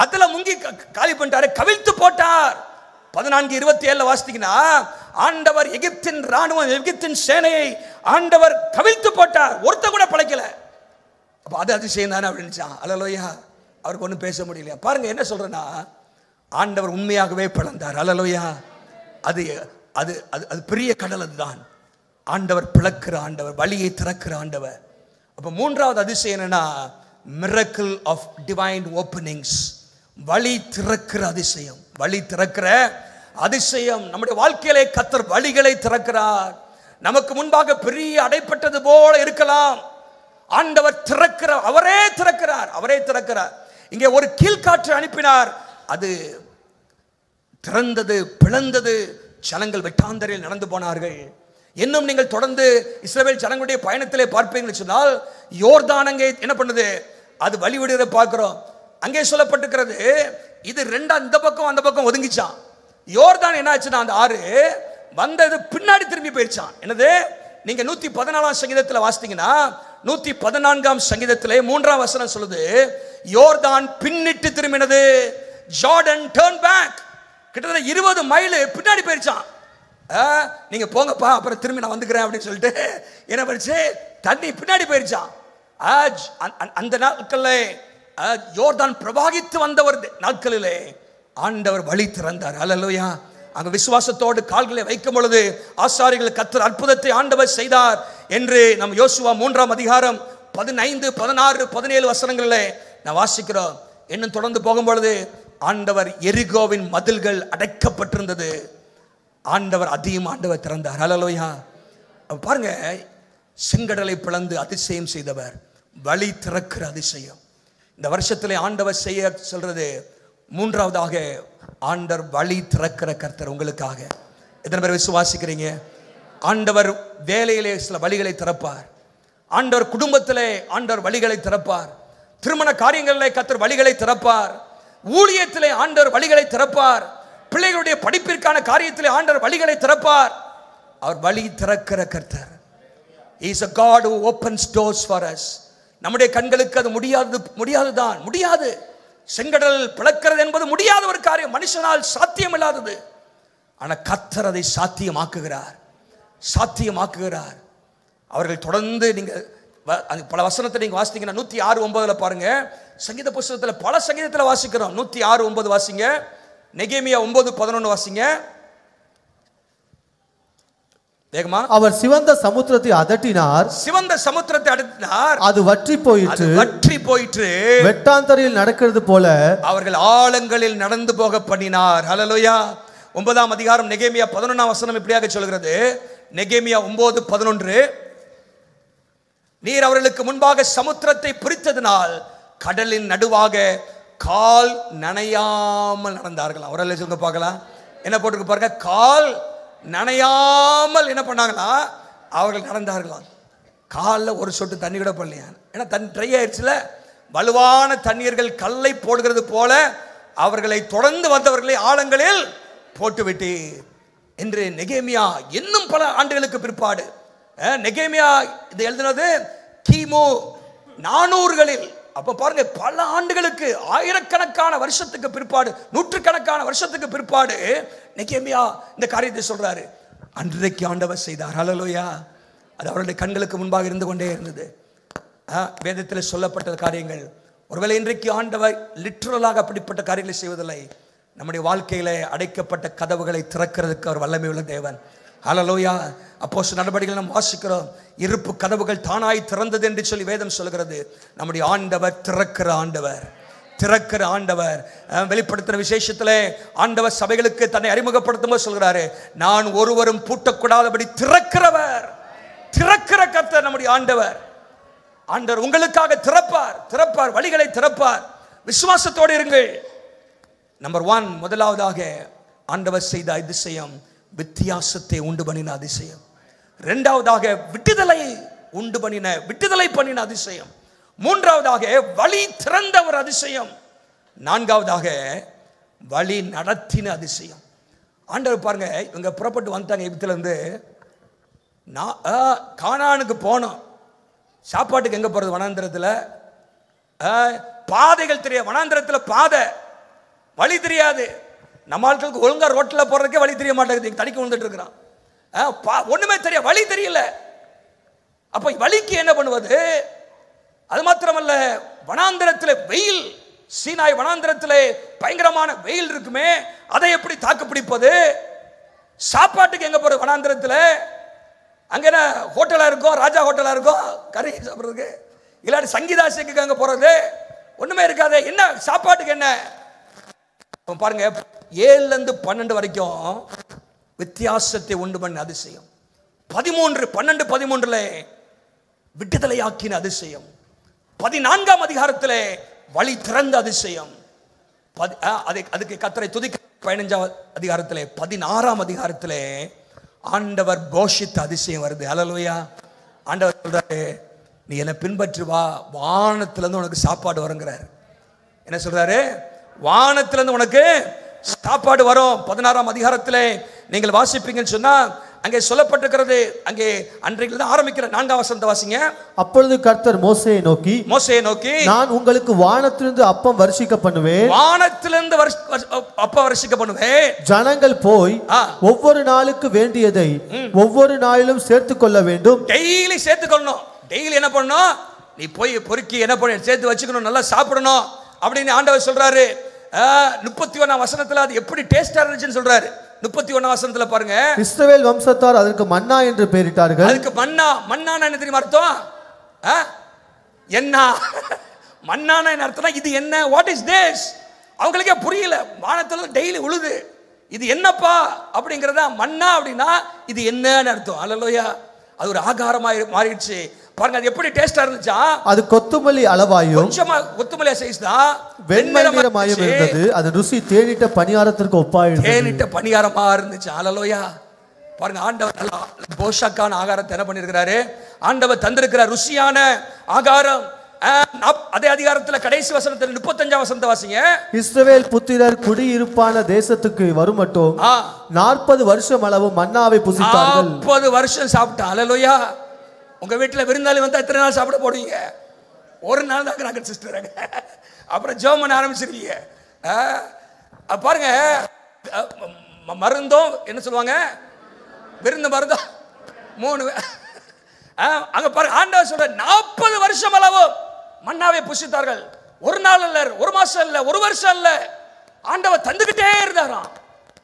அதுல முங்கி காலி பண்ணிட்டாரு, கவிழ்த்து போட்டார். 14:27 வாசித்தீங்கன்னா, ஆண்டவர் எகிப்தின் ராணுவம், எகிப்தின் சேனையை ஆண்டவர் கவிழ்த்து போட்டார், ஒருத்த கூட பழைக்கல. அப்ப அது அதிசயம் தானே அப்படின்னுச்சான். அல்லேலூயா. அவருக்கு ஒன்றும் பேச முடியலையா? பாருங்க என்ன சொல்றேன்னா, ஆண்டவர் உண்மையாகவே பிளந்தார். அல்லேலூயா. அது அது அது பெரிய கடல். அதுதான் ஆண்டவர் பிளக்கிற ஆண்டவர், வழியை திறக்கிற ஆண்டவர். அப்ப மூன்றாவது அதிசயம் என்னன்னா, மிரக்கிள் ஆஃப் டிவைன் ஓப்பனிங்ஸ், வழி திறக்கிற அதிசயம். வழி திறக்கிற அதிசயம். நம்முடைய வாழ்க்கையிலே கர்த்தர் வழிகளை திறக்கிறார். நமக்கு முன்பாக பெரிய அடைப்பட்டது போல இருக்கலாம், ஆண்டவர் திறக்கிற, அவரே திறக்கிறார், அவரே திறக்கிறார். இங்கே ஒரு கீழ்காற்று அனுப்பினார், அது திறந்தது, பிளந்தது. ஜனங்கள் வெட்டாந்தரையில் நடந்து போனார்கள். இன்னும் நீங்கள் தொடர்ந்து இஸ்ரவேல் ஜனங்களுடைய பயணத்திலே பார்ப்பீங்கன்னு சொன்னால், யோர்தான் அங்கே என்ன பண்ணுது, அது வழிவிடுறதை பார்க்கிறோம். அங்கே சொல்லப்பட்டிருக்கிறது, இது ரெண்டா இந்த பக்கம் அந்த பக்கம் ஒதுங்கிச்சான். யோர்தான் என்ன ஆச்சுன்னா, அந்த ஆறு வந்தது பின்னாடி திரும்பி போயிடுச்சான். என்னது, நீங்க 114ஆம் சங்கீதத்தில் வாசித்தீங்கன்னா, 114ஆம் சங்கீதத்திலே 3ஆம் வசனம் சொல்லுது, யோர்தான் பின்னிட்டு திரும்பினது. Jordan turn back. கிட்டத்தட்ட 20 மைல் பின்னாடி போயிடுச்சான். நீங்க போங்கப்பா, அப்புறம் திரும்பி நான் வந்துக்கிறேன் அப்படின்னு சொல்லிட்டு என்ன பண்ணிச்சு, தண்ணி பின்னாடி போயிடுச்சான். அந்த நாட்களிலே யோர்தான் பிரவாகித்து வந்த ஒரு நாட்களிலே ஆண்டவர் வழி திறந்தார். அல்லேலூயா. அங்க விசுவாசத்தோடு கால்களை வைக்கும் பொழுது ஆசாரிகள் கர்த்தர் அற்புதத்தை ஆண்டவர் செய்தார் என்று நம் யோசுவா 3ஆம் அதிகாரம் 15, 16, 17 வசனங்களிலே நான் வாசிக்கிறோம். இன்னும் தொடர்ந்து போகும்பொழுது ஆண்டவர் எரிகோவின் மதில்கள் அடைக்கப்பட்டிருந்தது, ஆண்டவர் அதையும் ஆண்டவர் திறந்தார். அல்லேலூயா. பாருங்க, செங்கடலை பிளந்து அதிசயம் செய்தவர், வழி திறக்கிற அதிசயம். இந்த வருஷத்திலே ஆண்டவர் செய்ய சொல்றது மூன்றாவதாக, ஆண்டவர் வழி திறக்கிற கர்த்தர் உங்களுக்காக. எத்தனை பேர் விசுவாசிக்கிறீங்க? ஆண்டவர் வேலையிலே சில வழிகளை திறப்பார், ஆண்டவர் குடும்பத்திலே ஆண்டவர் வழிகளை திறப்பார், திருமண காரியங்களிலே கர்த்தர் வழிகளை திறப்பார், ஊழியத்திலே ஆண்டவர் வழிகளை திறப்பார், பிள்ளைகளுடைய படிப்பிற்கான காரியத்திலே ஆண்டவர் வழிகளை திறப்பார். அவர் வழி திறக்கிற கர்த்தர். He is a God who opens doors for us. நம்முடைய கண்களுக்கு அது முடியாதுதான், முடியாது. செங்கடல் பிளக்கிறது என்பது முடியாத ஒரு காரியம், மனுஷனால் சாத்தியம் இல்லாதது. ஆனால் கர்த்தர் அதை சாத்தியமாக்குகிறார், சாத்தியமாக்குகிறார். அவர்கள் தொடர்ந்து நீங்க பல வசனத்தை நீங்க வாசித்தீங்கன்னா 106:9 பாருங்க. சங்கீத புத்தகத்தில் பல சங்கீதத்தில் வாசிக்கிறோம். 106:9 வாசிங்க. நெகேமியா 9:11 வாசிங்க வேகமா. அவர் சிவந்த சமுத்திரத்தை அதட்டினார், சிவந்த சமுத்திரத்தை அதட்டினார், அது வற்றி போயிற்று, வற்றி போயிற்று. வெட்டாந்தரையில் நடக்கிறது போல அவர்கள் ஆழங்களில் நடந்து போக பண்ணினார். ஹல்லேலூயா. 9ஆம் அதிகாரம் நெகேமியா 11ஆம் வசனம் இப்படியாக சொல்கிறது. நெகேமியா 9:11, நீர் அவர்களுக்கு முன்பாக சமுத்திரத்தை பிரித்ததினால் கடலின் நடுவாக கால் நனையாமல் நடந்தார்கள். அவரால் சொல்லுங்க பார்க்கலாம், என்ன போட்டுருக்கு பாருங்க, கால் நனையாமல் என்ன பண்ணாங்களா, அவர்கள் நடந்தார்களாம். காலில் ஒரு சொட்டு தண்ணி கூட பண்ணலையா, ஏன்னா தண்ணி ட்ரை ஆயிடுச்சுல. வலுவான தண்ணீர்கள் கல்லை போடுகிறது போல அவர்களை தொடர்ந்து வந்தவர்களை ஆழங்களில் போட்டுவிட்டு என்று நெகேமியா இன்னும் பல ஆண்டுகளுக்கு பிற்பாடு, நெகேமியா இது எழுதினது கிமு 400களில். அப்ப பாருங்க, பல ஆண்டுகளுக்கு, ஆயிரக்கணக்கான வருஷத்துக்கு பிற்பாடு, நூற்றுக்கணக்கான வருஷத்துக்கு பிற்பாடு நெகேமியா இந்த காரியத்தை சொல்றாரு. அன்றைக்கு ஆண்டவர் செய்தார். ஹல்லேலூயா. அது அவருடைய கண்களுக்கு முன்பாக இருந்து கொண்டே இருந்தது. வேதத்தில் சொல்லப்பட்ட காரியங்கள். ஒருவேளை இன்றைக்கு ஆண்டவர் லிட்டரலாக அப்படிப்பட்ட காரியங்களை செய்வதில்லை. நம்முடைய வாழ்க்கையில அடைக்கப்பட்ட கதவுகளை திறக்கிறதுக்கு அவர் வல்லமை உள்ள தேவன். ஹல்லேலூயா. அப்போஸ்தலர் நடபடிகள் நாம் வாசிக்கிறோம், இருப்பு கதவுகள் தானாய் திறந்தது என்று சொல்லி வேதம் சொல்கிறது. நம்முடைய ஆண்டவர் திறக்கிற ஆண்டவர், திறக்கிற ஆண்டவர். வெளிப்படுத்துகிற விசேஷத்திலே ஆண்டவர் சபைகளுக்கு தன்னை அறிமுகப்படுத்தும் போது சொல்கிறாரு, நான் ஒருவரும் பூட்டக்கூடாதபடி திறக்கிறவர், திறக்கிற கர்த்தர் நம்முடைய ஆண்டவர். ஆண்டவர் உங்களுக்காக திறப்பார், திறப்பார், வழிகளை திறப்பார். விசுவாசத்தோடு இருங்கள். நம்பர் 1, முதலாவதாக ஆண்டவர் செய்த அதிசயம் வித்தியாசத்தை உண்டு பண்ணின அதிசயம். இரண்டாவதாக விடுதலை உண்டு பண்ணின, விடுதலை பண்ணின அதிசயம். மூன்றாவதாக வழி திறந்த ஒரு அதிசயம். நான்காவதாக வழி நடத்தின அதிசயம். ஆண்டவர் பாருங்க, இவங்க புறப்பட்டு வந்துட்டாங்க எகிப்துல இருந்து. கானானுக்கு போனோம். சாப்பாட்டுக்கு எங்க போறது? வனாந்திரத்தில். பாதைகள் தெரியாது, வனாந்திரத்தில் பாதை, வழி தெரியாது. நம்ம ஆட்களுக்கு ஒழுங்கா ரோட்ல போறதுக்கே வழி தெரிய மாட்டேங்குது, தடிக்க விழுந்துட்டு இருக்கிறான். ஒண்ணுமே தெரிய வழி தெரியல. அப்ப வழிக்கு என்ன பண்ணுவது? அது மாத்திரமல்ல, வனாந்திரத்தில் வெயில், சீனாய் வனாந்திரத்தில் பயங்கரமான வெயில் இருக்குமே, அதை எப்படி தாக்கு பிடிப்பது? சாப்பாட்டுக்கு எங்க போறது? வனாந்திரத்தில் அங்க என்ன ஹோட்டலா இருக்கும், ராஜா ஹோட்டலா இருக்கும் கறி சாப்பிட்றதுக்கு, இல்லாட்டி சங்கீதாசிக்கு அங்க போறது? ஒண்ணுமே இருக்காது. என்ன சாப்பாட்டுக்கு என்ன பாருங்க. 7ல இருந்து 12 வரைக்கும் வித்தியாசத்தை உண்டு பண்ண அதிசயம். 12:13 விடுதலையாக்கின அதிசயம். 14ஆம் அதிகாரத்தில் வழி திறந்த அதிசயம். அதுக்கு கர்த்தரை துதிக்க 15ஆம் அதிகாரத்தில் 16ஆம் அதிகாரத்தில் ஆண்டவர் கோஷித்த அதிசயம் வருது. ஹல்லேலூயா. ஆண்டவர் சொல்றாரு, நீ என்னை பின்பற்றி வா, வானத்திலிருந்து உனக்கு சாப்பாடு வருங்கிறார். என்ன சொல்றாரு? வானத்திலிருந்து உனக்கு சாப்பாடு வரும். 16ஆம் அதிகாரத்தில் நீங்கள் வாசிப்பீங்கன்னு சொன்னா அங்கே சொல்லப்பட்டிருக்கிறது. அங்கே அன்றைக்கு தான் ஆரம்பிக்கிற 4ஆம் வசனத்தை வாசிங்க. அப்பொழுது கர்த்தர் மோசேயை நோக்கி, நான் உங்களுக்கு வானத்திலிருந்து அப்பம் வருஷிக்க பண்ணுவேன், வானத்திலிருந்து அப்பம் வருஷிக்க பண்ணுவேன். ஜனங்கள் போய் ஒவ்வொரு நாளுக்கு வேண்டியதை ஒவ்வொரு நாளிலும் சேர்த்துக் கொள்ள வேண்டும். டெய்லி சேர்த்துக்கொள்ளணும். டெய்லி என்ன பண்ணணும்? நீ போய் பொறுக்கி என்ன பண்ண சேர்த்து வச்சுக்கணும், நல்லா சாப்பிடணும் அப்படின்னு ஆண்டவர் சொல்றாரு. 31ஆம் வசனத்துல அது எப்படி டேஸ்டா இருந்துச்சுன்னு சொல்றாரு. 31ஆம் வசனத்துல பாருங்க, இஸ்ரவேல் வம்சத்தார் அதற்கு மன்னா என்று பெயரிட்டார்கள். அதுக்கு மன்னா என்ன தெரியுமா அர்த்தம்? என்ன மன்னானா என்ன அர்த்தம்னா இது என்ன, வாட் இஸ் திஸ்? அவங்களுக்கே புரியல. வானத்துல டெய்லி உழுது, இது என்னப்பா அப்படிங்கறத மன்னா அப்படின்னா இது என்னன்னு அர்த்தம். அல்லேலூயா. அது ஒரு ஆகாரமா மாறிடுச்சு. பாருங்க அது எப்படி டேஸ்டா இருந்துச்சா? அது கொத்துமல்லி அளவாயும் கொஞ்சமா கொத்துமல்லி சைஸ் தான், வெண்மையாயும் இருந்தது. அது ருசி தேனிட்ட பணியாரத்திற்கு ஒப்பாயிருந்தது. தேனிட்ட பணியாரமா இருந்துச்சு. அல்லேலூயா. பாருங்க ஆண்டவர் நல்லா போஷாக்கான ஆகாரத்தை என்ன பண்ணிருக்கிறாரு? ஆண்டவர் தந்திருக்கிறார் ருசியான ஆகாரம். அதே அதிகாரத்தில் கடைசி வசனத்தில் 35ஆம் வசனத்தை வாசிங்க. இஸ்ரவேல் புத்திரர் குடியிருப்பான தேசத்துக்கு வரும் மட்டும் 40 வருஷம் அளவு மன்னாவை புசித்தார்கள். 40 வருஷம் சாப்பிட்டா. அல்லேலூயா. உங்க வீட்டுல விருந்தாளி வந்தா எத்தனை நாள் சாப்பிட போடுவீங்க? ஒரு நாள் தான் நாங்க சிஸ்டர், அப்புறம் ஜெபம் பண்ண ஆரம்பிச்சிருவீங்க. பாருங்க மருந்தும் என்ன சொல்லுவாங்க, விருந்து மருந்தும் 3. அங்க பாருங்க ஆண்டவர் சொல்ற 40 வருஷம் அளவு மன்னாவை புசித்தார்கள். ஒரு நாள் இல்ல, ஒரு மாசம் இல்ல, ஒரு வருஷம் இல்ல, ஆண்டவர் தந்துகிட்டே இருந்தாராம்.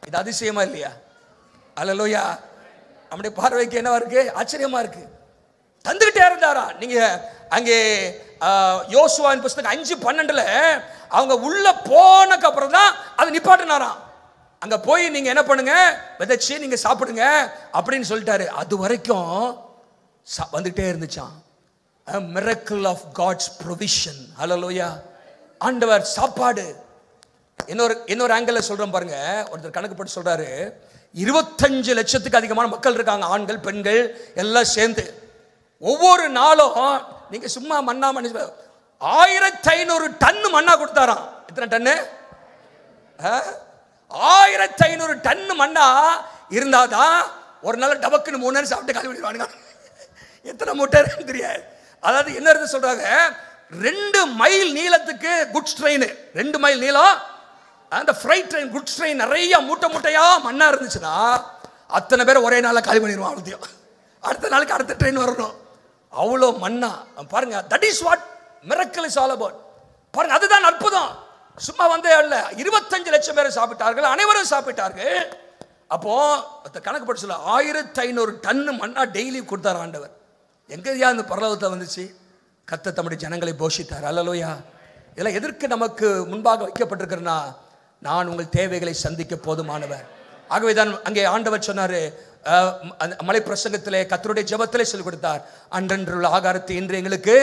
இது அதிசயமா இல்லையா? அல்லேலூயா. நம்முடைய பார்வைக்கு என்னவா இருக்கு? ஆச்சரியமா இருக்கு. தந்துகிட்டே இருந்தாரா? நீங்க அங்கே யோசுவாவின் புத்தகம் 5:12 அவங்க உள்ள போனக்கு அப்புறம் தான் அது நிப்பாட்டினாராம். அங்க போய் நீங்க என்ன பண்ணுங்க, விதைச்சு நீங்க சாப்பிடுங்க அப்படின்னு சொல்லிட்டாரு. அது வரைக்கும் வந்துட்டே இருந்துச்சான். A miracle of God's provision. Hallelujah. ஆண்டவர் சாப்பாடு. இன்னொரு ஆங்கிள் சொல்றோம் பாருங்க. ஒருத்தர் கணக்கு போட்டு சொல்றாரு, 25 லட்சத்துக்கு அதிகமான மக்கள் இருக்காங்க, ஆண்கள் பெண்கள் எல்லாம் சேர்ந்து. ஒவ்வொரு நாளும் நீங்க சும்மா மன்னா 1500 டன் மன்னா கொடுத்தாராம். எத்தனை டன்னு? 1500 டன் மன்னா இருந்தாதான் ஒரு நாள் டபக்குன்னு 3 நேரம் சாப்பிட்டு காலி பண்ணிடுவானுங்க. எத்தனை மூட்டை தெரியாது. அதாவது என்ன சொல்றாங்க, 2 மைல் நீளத்துக்கு குட்ஸ் ட்ரெயின், 2 மைல் நீளம் அந்த ஃப்ரைட் ட்ரெயின், குட்ஸ் ட்ரெயின் நிறைய மூட்டையா மண்ணா இருந்துச்சுன்னா அத்தனை பேர் ஒரே நாளில் காலி பண்ணிடுவான். அவ்வளோத்தையும் அடுத்த நாளுக்கு அடுத்த ட்ரெயின் வரணும். அவ்வளோ மண்ணா பாருங்க. That is what miracle is all about. பாருங்க அதுதான் அற்புதம். சும்மா வந்து அல்ல, 25 லட்சம் பேர் சாப்பிட்டார்கள், அனைவரும் சாப்பிட்டார்கள். அப்போ கணக்கு பட்டு சொல்ல 1500 டன் மண்ணா டெய்லி கொடுத்தார் ஆண்டவர். எங்கேயா இந்த பரலோகத்தை வந்துச்சு? கர்த்தர் தம்முடைய ஜனங்களை போஷித்தார். அல்லேலூயா. இதெல்லாம் எதற்கு நமக்கு முன்பாக வைக்கப்பட்டிருக்கிறனா, நான் உங்கள் தேவைகளை சந்திக்க போதுமானவர். ஆகவேதான் அங்கே ஆண்டவர் சொன்னாரு, மலை பிரசங்கத்திலே கர்த்தருடைய ஜெபத்திலே சொல்லிக் கொடுத்தார், அன்றன்றுள்ள ஆகாரத்தை இன்று எங்களுக்கு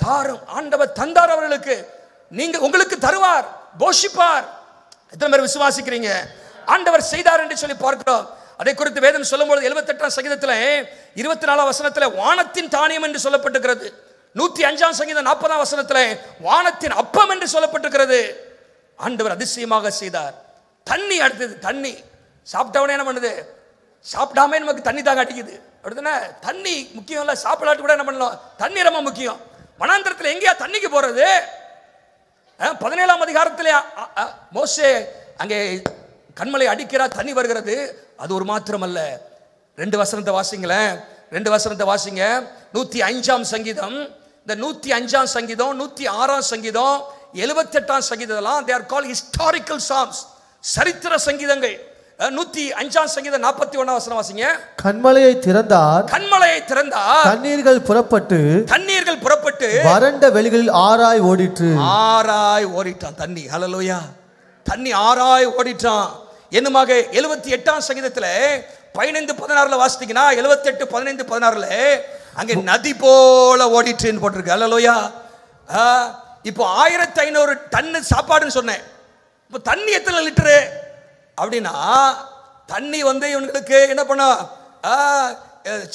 தாரும். ஆண்டவர் தந்தார் அவர்களுக்கு, நீங்க உங்களுக்கு தருவார், போஷிப்பார். எத்தனை பேர் விசுவாசிக்கிறீங்க? ஆண்டவர் செய்தார் என்று சொல்லி பார்க்கிறோம். அதை குறித்து வேதம் சொல்லும்போது 78ஆம் சங்கீதத்தில் 24ஆம் வசனத்தில் வானத்தின் தானியம் என்று சொல்லப்பட்டிருக்கிறது. 105ஆம் சங்கீதம் 40ஆம் வசனத்தில் வானத்தின் அப்பம் என்று சொல்லப்பட்டிருக்கிறது. ஆண்டவர் அதிசயமாக செய்தார். தண்ணி, அடுத்தது தண்ணி. சாப்பிட்டவனே என்ன பண்ணுது? சாப்பிடாம நமக்கு தண்ணி தாங்க அடிக்குது. அப்படித்தானே? தண்ணி முக்கியம் இல்லை, சாப்பிடாட்டு கூட என்ன பண்ணலாம், தண்ணி ரொம்ப முக்கியம். வனாந்திரத்தில் எங்கேயா தண்ணிக்கு போறது? 17ஆம் அதிகாரத்தில் மோசே அங்கே கண்மலை அடிக்கிறார், தண்ணி வருகிறது. அது ஒரு மாத்திரம் அல்ல. 2 வசனத்தை வாசிங்களேன். 2 வசனத்தை வாசிங்க. 105ஆம் சங்கீதம், இந்த 105ஆம் சங்கீதம், 106ஆம் சங்கீதம், 78ஆம் சங்கீதம், they are called historical psalms, சரித்திர சங்கீதங்கள். 105ஆம் சங்கீதம் 41ஆம் வசனம் வாசிங்க. கண்மலையை திறந்தார், கண்மலையை திறந்தார், தண்ணீர்கள் புறப்பட்டு வறண்ட வெளிகளில் ஆராய் ஓடிற்று. ஆராய் ஓடிட்டான் தண்ணி. ஹல்லேலூயா. தண்ணி ஆராய் ஓடிட்டான். என்னமாக 78ஆம் சங்கீதத்தில் 15:16 வாசித்தீங்கன்னா 78:15-16 அங்கே நதி போல ஓடிட்டுன்னு போட்டிருக்கு. ஹல்லேலூயா. இப்போ 1500 டன் சாப்பாடுன்னு சொன்னேன். இப்போ தண்ணி எத்தனை லிட்டரு அப்படின்னா, தண்ணி இவங்களுக்கு என்ன பண்ண,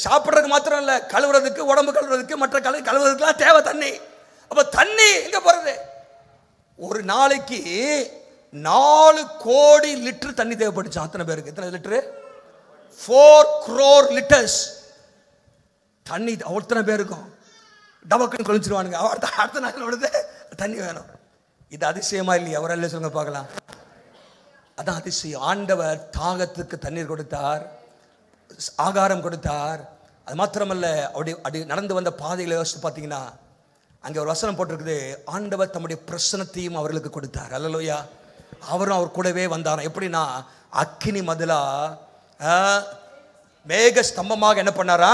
சாப்பிட்றதுக்கு மாத்திரம் இல்லை, கழுவுறதுக்கு, உடம்பு கழுவுறதுக்கு, மற்ற கழுவுறதுக்குலாம் தேவை தண்ணி. அப்போ தண்ணி எங்கே போகிறது? ஒரு நாளைக்கு 4 கோடி லிட்டர் தண்ணி தேவைப்பட்டுச்சு. அத்தனை பேருக்கு எத்தனை லிட்டரு? 4 crore liters தண்ணி அத்தனை பேருக்கும். டபக்குன்னு கழிச்சிருவானுங்க. அடுத்த நாள் விடுது தண்ணி வேணும். இது அதிசயமா இல்லையா? அவரெல்லாம் சொல்லுங்க பார்க்கலாம். அதான் அதிசயம். ஆண்டவர் தாகத்துக்கு தண்ணீர் கொடுத்தார், ஆகாரம் கொடுத்தார். அது மாத்திரமல்ல, அப்படி நடந்து வந்த பாதைகளை யோசித்து பார்த்தீங்கன்னா அங்கே ஒரு வசனம் போட்டிருக்குது, ஆண்டவர் தம்முடைய பிரசனத்தையும் அவர்களுக்கு கொடுத்தார். அல்லேலூயா. அவரும் அவர் கூடவே வந்தார். எப்படின்னா, அக்கினி மதிலா மேக ஸ்தம்பமாக என்ன பண்ணாரா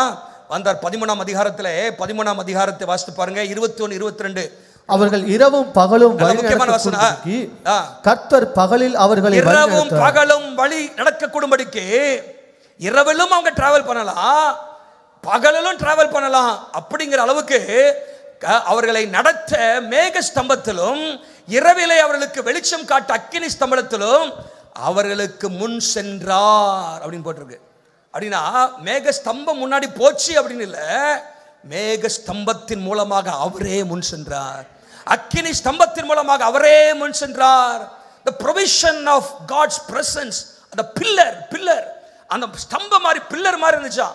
வந்தார். 13ஆம் அதிகாரத்தை வாசித்து பாருங்க. 21-22 அவர்கள் இரவும் பகலும் கர்த்தர் பகலில் அவர்களை இரவும் பகலும் வழி நடக்க கூடும்படிக்கு, இரவிலும் அவங்க டிராவல் பண்ணலாம், பகலிலும் டிராவல் பண்ணலாம். அப்படிங்கிற அளவுக்கு அவர்களை நடத்த மேக ஸ்தம்பத்திலும், இரவிலே அவர்களுக்கு வெளிச்சம் காட்ட அக்கினி ஸ்தம்பத்திலும் அவர்களுக்கு முன் சென்றார் அப்படின்னு போட்டிருக்கு. அப்படின்னா மேக ஸ்தம்பம் முன்னாடி போச்சு அப்படின்னு இல்லை, மேக ஸ்தம்பத்தின் மூலமாக அவரே முன் சென்றார். அக்கினி ஸ்தம்பத்தின் மூலமாக அவரே முன் சென்றார். the provision of God's presence, அந்த பில்லர் அந்த ஸ்தம்பம் மாதிரி, பில்லர் மாதிரி இருந்துச்சா,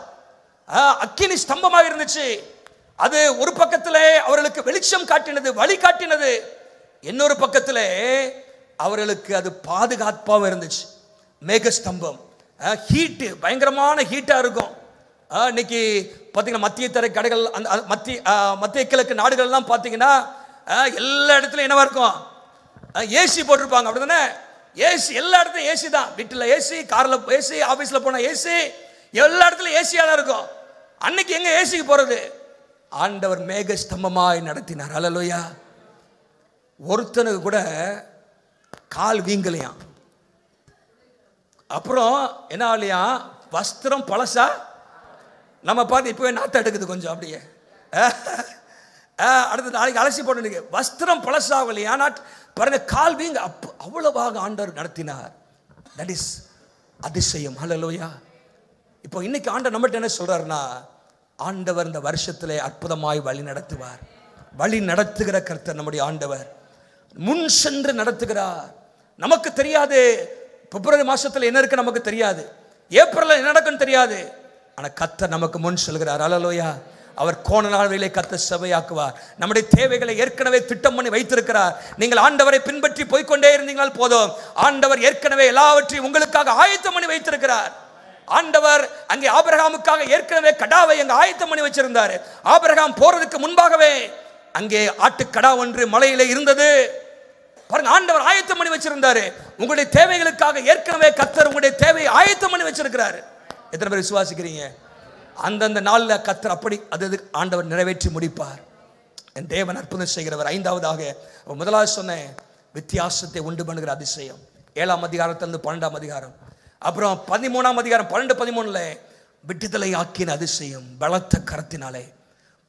அக்கினி ஸ்தம்பமாக இருந்துச்சு. அது ஒரு பக்கத்திலே அவர்களுக்கு வெளிச்சம் காட்டினது, வழி காட்டினது. இன்னொரு பக்கத்திலே அவர்களுக்கு அது பாதுகாப்பாக இருந்துச்சு. மேகஸ்தம்பம் ஹீட்டு, பயங்கரமான ஹீட்டாக இருக்கும். இன்னைக்கு பார்த்தீங்கன்னா மத்திய தரை கடைகள், அந்த மத்திய கிழக்கு நாடுகள்லாம் பார்த்தீங்கன்னா எல்லா இடத்துலையும் என்னவா இருக்கும், ஏசி போட்டிருப்பாங்க. அப்படி தானே? ஏசி எல்லா இடத்துலையும் ஏசி தான். வீட்டில் ஏசி, காரில் ஏசி, ஆஃபீஸில் போனால் ஏசி, எல்லா இடத்துலையும் ஏசியாக தான் இருக்கும். அன்னைக்கு எங்கே ஏசிக்கு போகிறது? ஆண்டவர் மேக ஸ்தம்பமாய் நடத்தினார். அல்லேலூயா. ஒருத்தனுக்கு கூட கால் வீங்கலையாம். அப்புறம் என்ன ஆகலையா, வஸ்திரம் பழசா நம்ம பார்த்து இப்போவே நாற்று எடுக்குது கொஞ்சம் அப்படியே. அடுத்த நாளைக்கு அலசி போட்டு வஸ்திரம் பழசாகலையா, பாருங்க கால் வீங்க. அவ்வளவாக ஆண்டவர் நடத்தினார். தட் இஸ் அதிசயம். ஹல்லேலூயா. இப்போ இன்னைக்கு ஆண்டவர் நம்மகிட்ட என்ன சொல்றாருன்னா, ஆண்டவர் இந்த வருஷத்திலே அற்புதமாய் வழி நடத்துவார். வழி நடத்துகிற கர்த்தர் நம்முடைய ஆண்டவர். முன் சென்று நடத்துகிறார். நமக்கு தெரியாது பிப்ரவரி மாசத்துல என்ன இருக்கு நமக்கு தெரியாது, ஏப்ரல்ல என்ன நடக்குன்னு தெரியாது. ஆனா கர்த்தர் நமக்கு முன் செல்கிறார். அல்லேலூயா. அவர் கோண நாளிலே கர்த்தர் சபையாக்குவார். நம்முடைய தேவைகளை ஏற்கனவே திட்டம் பண்ணி வைத்திருக்கிறார். நீங்கள் ஆண்டவரை பின்பற்றி போய்கொண்டே இருந்தீங்களால் போதும். ஆண்டவர் ஏற்கனவே எல்லாவற்றையும் உங்களுக்காக ஆயத்தம் பண்ணி வைத்திருக்கிறார். ஆண்டவர் அங்கே ஆபிரகாமுக்காக ஏற்கனவே கடாவை அங்கே ஆயத்தம் பண்ணி வச்சிருந்தார். ஆபிரகாம் போறதுக்கு முன்பாகவே அங்கே ஆட்டுக்கடா ஒன்று மலையிலே இருந்தது. பாருங்க, ஆண்டவர் ஆயத்தம் பண்ணி வச்சிருந்தாரு. உங்களுடைய தேவைகளுக்காக ஏற்கனவே கர்த்தர் உங்களுடைய தேவையை ஆயத்தம் பண்ணி வச்சிருக்கிறாரு. எத்தனை பேர் விசுவாசிக்கிறீங்க? அந்தந்த நாளில் கர்த்தர் அப்படி அது ஆண்டவர் நிறைவேற்றி முடிப்பார். என் தேவன் அற்புதம் செய்கிறவர். 5ஆவதாக முதலாவது சொன்ன வித்தியாசத்தை உண்டு பண்ணுகிற அதிசயம். 7ஆம் அதிகாரத்திலிருந்து 12ஆம் அதிகாரம், அப்புறம் 13ஆம் அதிகாரம் 12-13 விடுதலை ஆக்கின அதிசயம் பலத்த கரத்தினாலே.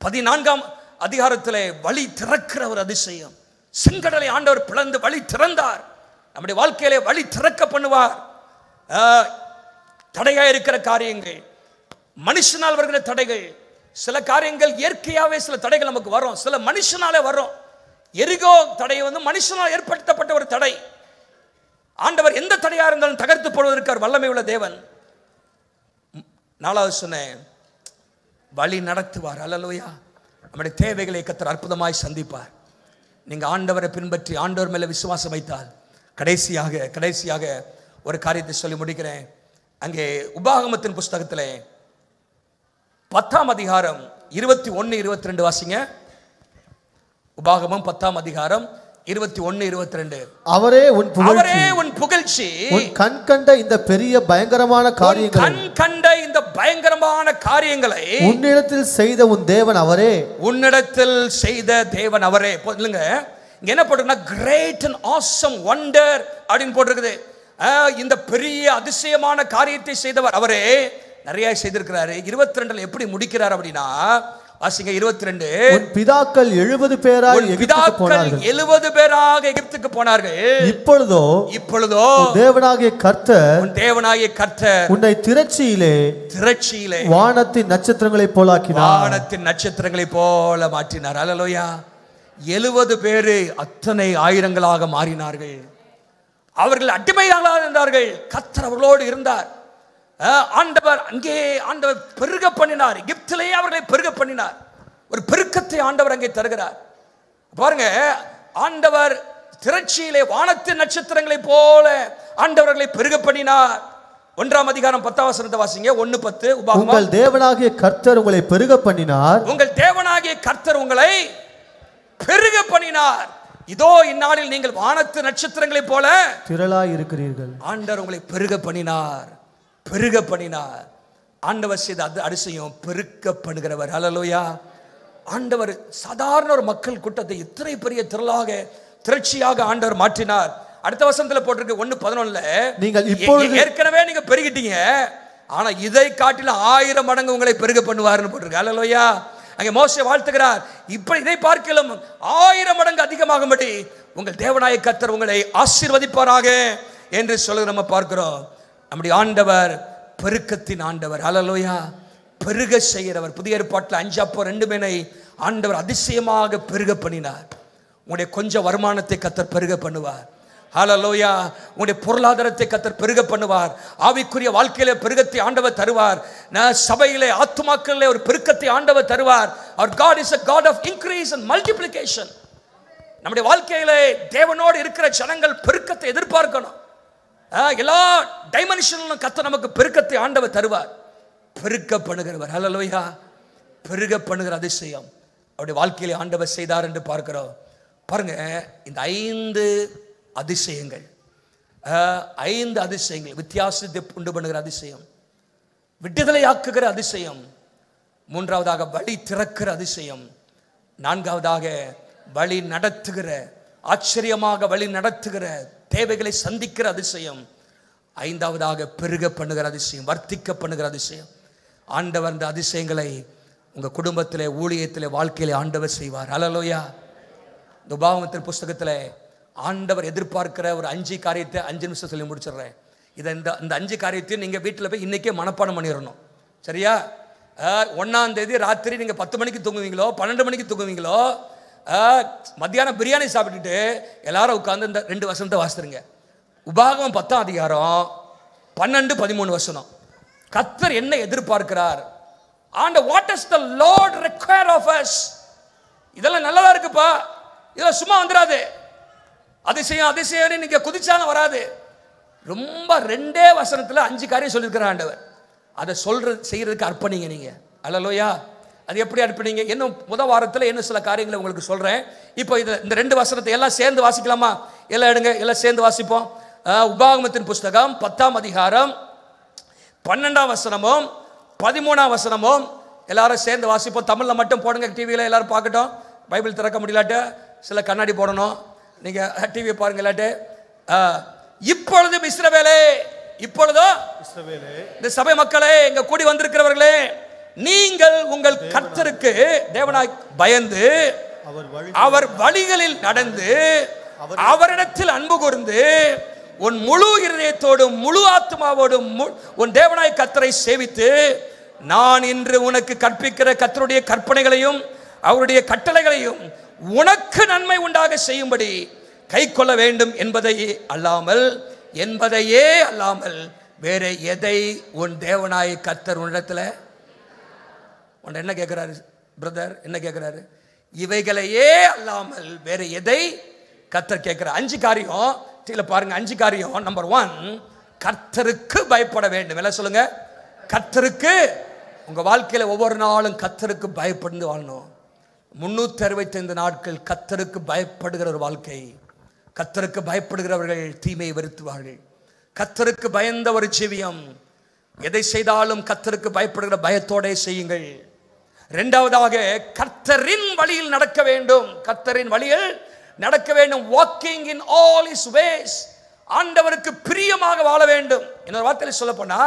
14ஆம் அதிகாரத்திலே வழி திறக்கிற ஒரு அதிசயம். செங்கடலை ஆண்டவர் பிளந்து வழி திறந்தார். நம்முடைய வாழ்க்கையிலே வழி திறக்க பண்ணுவார். தடையா இருக்கிற காரியங்கள், மனுஷனால் வருகிற தடைகள், சில காரியங்கள் இயற்கையாவே சில தடைகள் நமக்கு வரும், சில மனுஷனாலே வரும். எரிகோ தடை மனுஷனால் ஏற்படுத்தப்பட்ட ஒரு தடை. ஆண்டவர் எந்த தடையா இருந்தாலும் தகர்த்து போடுவதற்கு வல்லமை உள்ள தேவன். 4வது சொன்னேன், வழி நடத்துவார். அல்லேலூயா. நம்முடைய தேவைகளை கர்த்தர் அற்புதமாய் சந்திப்பார். நீங்க ஆண்டவரை பின்பற்றி ஆண்டவர் மேல விசுவாசம் வைத்தால் கடைசியாக ஒரு காரியத்தை சொல்லி முடிக்கிறேன். அங்கே உபாகமத்தின் புஸ்தகத்திலே 10ஆம் அதிகாரம் 21, 22 வாசிங்க. உபாகமம் 10ஆம் அதிகாரம் 21, 22. அவரே உன் புகழ்ச்சி, உன் கண் கண்ட இந்த பெரிய பயங்கரமான காரியங்களை உன்னிடத்தில் செய்த உன் தேவன் அவரே. உன்னிடத்தில் செய்த தேவன் அவரே. இல்லைங்க, இங்க என்ன போட்டிருக்குன்னா கிரேட் அண்ட் ஆசம் வண்டர் அப்படின்னு போட்டிருக்குது. இந்த பெரிய அதிசயமான காரியத்தை செய்தவர் அவரே. நிறைய செய்திருக்கிறாரு. 22 எப்படி முடிக்கிறார் அப்படின்னா வாசிங்க 22. உன் பிதாக்கள் 70 பேராக எகிப்துக்கு போனார்கள். இப்பொழுதோ தேவனாகிய கர்த்தர் உன்னை திரட்சியிலே வானத்தின் நட்சத்திரங்களைப் போல மாற்றினார். அல்லேலூயா. 70 பேரு அத்தனை ஆயிரங்களாக மாறினார்கள். அவர்கள் அடிமையாக இருந்தார்கள். கர்த்தர் அவர்களோடு இருந்தார். ஆண்டவர் பெருக பண்ணினார். எகிப்திலேயே அவர்களை பெருக பண்ணினார். ஒரு பெருக்கத்தை ஆண்டவர் அங்கே தருகிறார். பாருங்க, ஆண்டவர் திரட்சியிலே வானத்தின் நட்சத்திரங்களை போல ஆண்டவர்களை பெருக பண்ணினார். 1ஆம் அதிகாரம் 10ஆம் வசனத்தை வாசிங்க. 1:10. உங்கள் தேவனாகிய கர்த்தர் உங்களை பெருக பண்ணினார். உங்கள் தேவனாகிய கர்த்தர் உங்களை பெருக பண்ணினார். இதோ இந்நாளில் நீங்கள் வானத்து நட்சத்திரங்களை போல திரளாய் இருக்கிறீர்கள். ஆண்டவர் உங்களை பெருக பண்ணினார். ஆண்டவர் செய்த அதிசயம் பெருக்க பண்ணுகிறவர். அல்லேலூயா. ஆண்டவர் சாதாரண ஒரு மக்கள் கூட்டத்தை இத்தனை பெரிய திரட்சியாக ஆண்டவர் மாற்றினார். அடுத்த வசனத்துல போட்டிருக்கு 1:11. நீங்கள் இப்பொழுது ஏற்கனவே நீங்க பெருகிட்டீங்க, ஆனா இதை காட்டிலும் 1000 மடங்கு உங்களை பெருக பண்ணுவார்னு போட்டிருக்கு. அல்லேலூயா. அங்கே மோசே வாழ்த்துகிறார். இப்ப இதை பார்க்கலாம் 1000 மடங்கு அதிகமாகும்படி உங்கள் தேவனாய கர்த்தர் உங்களை ஆசீர்வதிப்பாராக என்று சொல்ல நம்ம பார்க்கிறோம். நம்முடைய ஆண்டவர் பெருக்கத்தின் ஆண்டவர். அல்லேலூயா. பெருக செய்கிறவர். புதிய ஏற்பாட்டில் 5 அப்போ 2 மீனை ஆண்டவர் அதிசயமாக பெருக பண்ணினார். உங்களுடைய கொஞ்சம் வருமானத்தை கர்த்தர் பெருக பண்ணுவார். அல்லேலூயா. உங்களுடைய பொருளாதாரத்தை கர்த்தர் பெருக பண்ணுவார். ஆவிக்குரிய வாழ்க்கையில பெருக்கத்தை ஆண்டவர் தருவார். சபையிலே ஆத்துமாக்களிலே ஒரு பெருக்கத்தை ஆண்டவர் தருவார். Our God is a God of increase and multiplication. நம்முடைய வாழ்க்கையிலே தேவனோடு இருக்கிற ஜனங்கள் பெருக்கத்தை எதிர்பார்க்கணும். எல்லா டைமென்ஷனிலும் கர்த்தர் நமக்கு பெருக்கத்தை ஆண்டவர் தருவார். பெருக்க பண்ணுகிறவர். அல்லேலூயா. பெருக பண்ணுகிற அதிசயம் அவருடைய வாழ்க்கையிலே ஆண்டவர் செய்தார் என்று பார்க்கிறோம். பாருங்க, இந்த 5 அதிசயங்கள் வித்தியாசத்தை உண்டு பண்ணுகிற அதிசயம், விடுதலையாக்குகிற அதிசயம், 3ஆவதாக வழி திறக்கிற அதிசயம், 4ஆவதாக வழி நடத்துகிற, ஆச்சரியமாக வழி நடத்துகிற, தேவைகளை சந்திக்கிற அதிசயம், 5ஆவதாக பெருக பண்ணுகிற அதிசயம், வர்த்திக்க பண்ணுகிற அதிசயம். ஆண்டவர் இந்த அதிசயங்களை உங்க குடும்பத்திலே, ஊழியத்திலே, வாழ்க்கையிலே ஆண்டவர் செய்வார். அல்லேலூயா. இந்த உபாகமத்தின் புஸ்தகத்திலே ஆண்டவர் எதிர்பார்க்கிற ஒரு 5 காரியத்தை 5 நிமிஷம் சொல்லி முடிச்சிடுறேன். இந்த 5 காரியத்தையும் நீங்க வீட்டில் போய் இன்னைக்கே மனப்பாடம் பண்ணிடணும். சரியா? 1ஆம் தேதி ராத்திரி நீங்க 10 மணிக்கு தூங்குவீங்களோ 12 மணிக்கு தூங்குவீங்களோ, மத்தியானம் பிரியாணி சாப்பிட்டுட்டு எல்லாரும் உட்கார்ந்து இந்த 2 வசனத்தை வாசித்துருங்க. உபாகமம் 10ஆம் அதிகாரம் 12, 13 வசனம். கர்த்தர் என்ன எதிர்பார்க்கிறார்? What is the lord require of us? இதெல்லாம் நல்லதா இருக்குப்பா, இதெல்லாம் சும்மா வந்துடாது. அதிசயம் நீங்க குதிச்சாலும் வராது. ரொம்ப 2 வசனத்துல 5 காரியம் சொல்லியிருக்கிறார் ஆண்டவர். அதை செய்யறதுக்கு அர்ப்பணிங்க நீங்க. அல்லேலூயா. அது எப்படி அர்ப்பணிங்க? இன்னும் முதல் வாரத்தில் இன்னும் சில காரியங்களை உங்களுக்கு சொல்றேன். இப்போ இந்த 2 வசனத்தை எல்லாம் சேர்ந்து வாசிக்கலாமா? எல்லாம் எடுங்க, எல்லாம் சேர்ந்து வாசிப்போம். உபாகமத்தின் புஸ்தகம் 10ஆம் அதிகாரம் 12ஆம் வசனமும் 13ஆம் வசனமும் எல்லாரும் சேர்ந்து வாசிப்போம். தமிழ்ல மட்டும் போடுங்க, டிவியில எல்லாரும் பார்க்கட்டும். பைபிள் திறக்க முடியலாட்ட சில கண்ணாடி போடணும். நீங்க டிவி பாருங்க. இல்லாட்டு இப்பொழுதும் இஸ்ரவேலே, இந்த சபை மக்களே, இங்க கூடி வந்திருக்கிறவர்களே, நீங்கள் உங்கள் கர்த்தருக்கு தேவனாய் பயந்து அவர் வழிகளில் நடந்து அவரிடத்தில் அன்பு கூர்ந்து உன் முழு இருதயத்தோடும் முழு ஆத்மாவோடும் உன் தேவனாய் கர்த்தரை சேவித்து நான் இன்று உனக்கு கற்பிக்கிற கர்த்தருடைய கற்பனைகளையும் அவருடைய கட்டளைகளையும் உனக்கு நன்மை உண்டாக செய்யும்படி கை கொள்ள வேண்டும் என்பதையே அல்லாமல் வேற எதை உன் தேவனாய் கர்த்தர் உன்னிடத்துல உன்னை என்ன கேட்கிறாரு பிரதர்? என்ன கேட்கிறாரு? இவைகளையே அல்லாமல் வேற எதை கர்த்தர் கேட்கிறார்? 5 காரியம் பாருங்க. 5 காரியம். நம்பர் 1, கர்த்தருக்கு பயப்பட வேண்டும். எல்லாம் சொல்லுங்க, கர்த்தருக்கு. உங்க வாழ்க்கையில ஒவ்வொரு நாளும் கர்த்தருக்கு பயப்பட்டு வாழணும். 365 நாட்கள் கர்த்தருக்கு பயப்படுகிற ஒரு வாழ்க்கை. கர்த்தருக்கு பயப்படுகிறவர்கள் தீமையை வெறுத்துவார்கள். கர்த்தருக்கு பயந்த ஒரு ஜீவியம். எதை செய்தாலும் கர்த்தருக்கு பயப்படுகிற பயத்தோட செய்யுங்கள். இரண்டாவதாக, கர்த்தரின் வழியில் நடக்க வேண்டும். கர்த்தரின் வழியில் நடக்க வேண்டும். Walking in all his ways. ஆண்டவருக்கு பிரியமாக வாழ வேண்டும். இன்னொரு வார்த்தையில் சொல்ல போனா,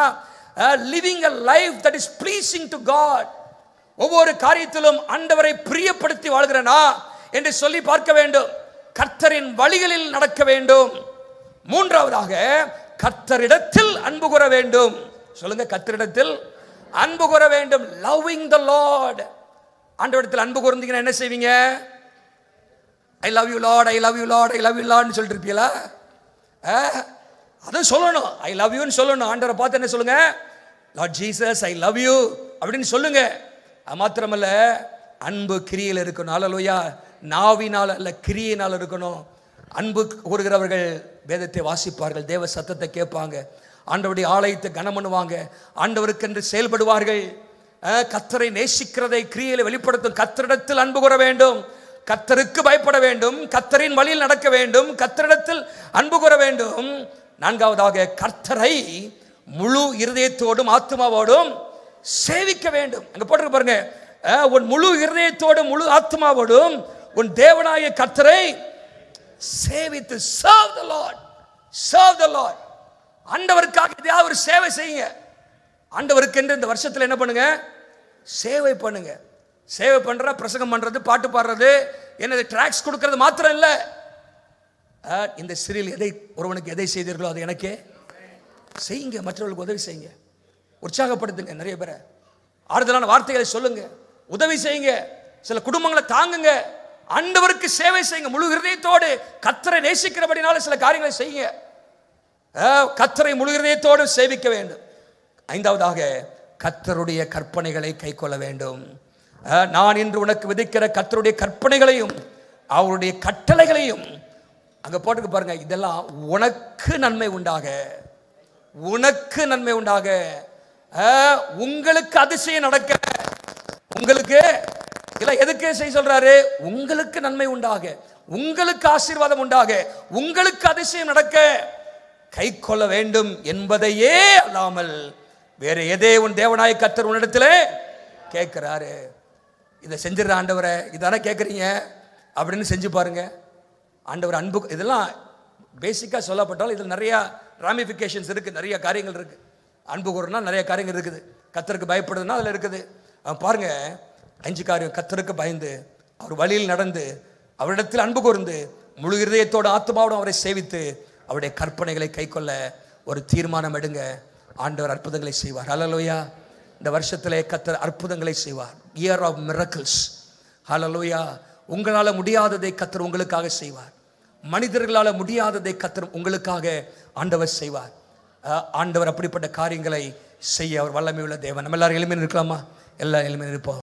living a life that is pleasing to God. ஒவ்வொரு காரியத்திலும் ஆண்டவரை பிரியப்படுத்தி வாழ்கிறனா என்று சொல்லி பார்க்க வேண்டும். கர்த்தரின் வழிகளில் நடக்க வேண்டும். மூன்றாவதாக, கர்த்தரிடத்தில் அன்பு கூற வேண்டும். சொல்லுங்க, கர்த்தரிடத்தில் அன்பு கூற வேண்டும். Loving the lord. ஆண்டவரிடத்தில் அன்பு கூர்ந்தீங்கன்னா என்ன செய்வீங்க? I love you lord, I love you lord, I love you லார்ட்னு சொல்லிட்டு இருப்பீங்களா? அதான் சொல்லணும், ஐ லவ் யூன்னு சொல்லணும். ஆண்டவரை பார்த்து என்ன சொல்லுங்க? Lord Jesus I love you அப்படின்னு சொல்லுங்க. அது மாத்திரமல்ல, அன்பு கிரியில் இருக்கணும். அல்லேலூயா. நாவினால் அல்ல, கிரியினால் இருக்கணும். அன்பு கூறுகிறவர்கள் வேதத்தை வாசிப்பார்கள், தேவ சத்தத்தை கேட்பாங்க, ஆண்டவருடைய ஆலயத்தை கனம் பண்ணுவாங்க, ஆண்டவருக்கென்று செயல்படுவார்கள். கர்த்தரை நேசிக்கிறதை கிரியையில வெளிப்படுத்தும். கர்த்தரிடத்தில் அன்பு கூற வேண்டும், கர்த்தருக்கு பயப்பட வேண்டும், கர்த்தரின் வழியில் நடக்க வேண்டும், கர்த்தரிடத்தில் அன்பு கூற வேண்டும். நான்காவதாக, கர்த்தரை முழு இருதயத்தோடும் ஆத்மாவோடும் சேவிக்க வேண்டும். அங்க போட்டு பாருங்க, உன் முழு இருதயத்தோடும் முழு ஆத்மாவோடும் உன் தேவனாய கர்த்தரை சேவித்து. serve the Lord, serve the Lord. ஆண்டவருக்காக ஏதாவது ஒரு சேவை செய்யுங்க. ஆண்டவருக்கு என்று இந்த வருஷத்துல என்ன பண்ணுங்க? சேவை பண்ணுங்க. சேவை பண்ற, பிரசங்கம் பண்றது, பாட்டு பாடுறது, என்னது ட்ராக்ஸ் கொடுக்கிறது மாத்திரம் இல்ல. இந்த சிறில் எதை ஒருவனுக்கு எதை செய்தீர்களோ அதை எனக்கே செய்யுங்க. மற்றவர்களுக்கு உதவி செய்யுங்க, உற்சாகப்படுத்துங்க, நிறைய பேரை ஆறுதலான வார்த்தைகளை சொல்லுங்க, உதவி செய்யுங்க, சில குடும்பங்களை தாங்குங்க. ஆண்டவருக்கு சேவை செய்யுங்க முழு ஹிருதயத்தோடு. கர்த்தரை நேசிக்கிறபடினால சில காரியங்களை செய்யுங்க. கர்த்தரை முழு ஹிருதயத்தோடு சேவிக்க வேண்டும். ஐந்தாவதாக, கர்த்தருடைய கற்பனைகளை கைக்கொள்ள வேண்டும். நான் இன்று உனக்கு விதிக்கிற கர்த்தருடைய கற்பனைகளையும் அவருடைய கட்டளைகளையும் அங்க போட்டுக்கு பாருங்க. இதெல்லாம் உனக்கு நன்மை உண்டாக, உனக்கு நன்மை உண்டாக, உங்களுக்கு அதிசயம் நடக்க. உங்களுக்கு இல்ல, எதுக்கு செய்ய சொல்றாரு? உங்களுக்கு நன்மை உண்டாக, உங்களுக்கு ஆசீர்வாதம் உண்டாக, உங்களுக்கு அதிசயம் நடக்க கை கொள்ள வேண்டும் என்பதையே அல்லாமல் வேற எதே உன் தேவனாய கர்த்தர் உன்னிடத்திலே கேட்கிறாரு. இதை செஞ்சிடற ஆண்டவரை, இதானே கேட்குறீங்க அப்படின்னு செஞ்சு பாருங்க. ஆண்டவர் அன்பு, இதெல்லாம் பேசிக்காக சொல்லப்பட்டாலும் இதில் நிறைய ராமிஃபிகேஷன்ஸ் இருக்குது, நிறைய காரியங்கள் இருக்குது. அன்பு கூறனா நிறைய காரியங்கள் இருக்குது. கர்த்தருக்கு பயப்படுதுன்னா அதில் இருக்குது. பாருங்க, 5 காரியம். கர்த்தருக்கு பயந்து, அவர் வழியில் நடந்து, அவரிடத்தில் அன்பு கூர்ந்து, முழு இருதயத்தோடு ஆத்மாவோடு அவரை சேவித்து, அவருடைய கற்பனைகளை கைக்கொள்ள ஒரு தீர்மானம் எடுங்க. ஆண்டவர் அற்புதங்களை செய்வார். ஹல்லேலூயா. இந்த வருஷத்திலே கர்த்தர் அற்புதங்களை செய்வார். Year of miracles. ஹல்லேலூயா. உங்களால் முடியாததை கர்த்தர் உங்களுக்காக செய்வார். மனிதர்களால் முடியாததை கர்த்தர் உங்களுக்காக ஆண்டவர் செய்வார். ஆண்டவர் அப்படிப்பட்ட காரியங்களை செய்ய அவர் வல்லமை உள்ள தேவன். நம்ம எல்லாரும் எளிமையாக இருக்கலாமா? எல்லா எளிமையாக இருப்போம்.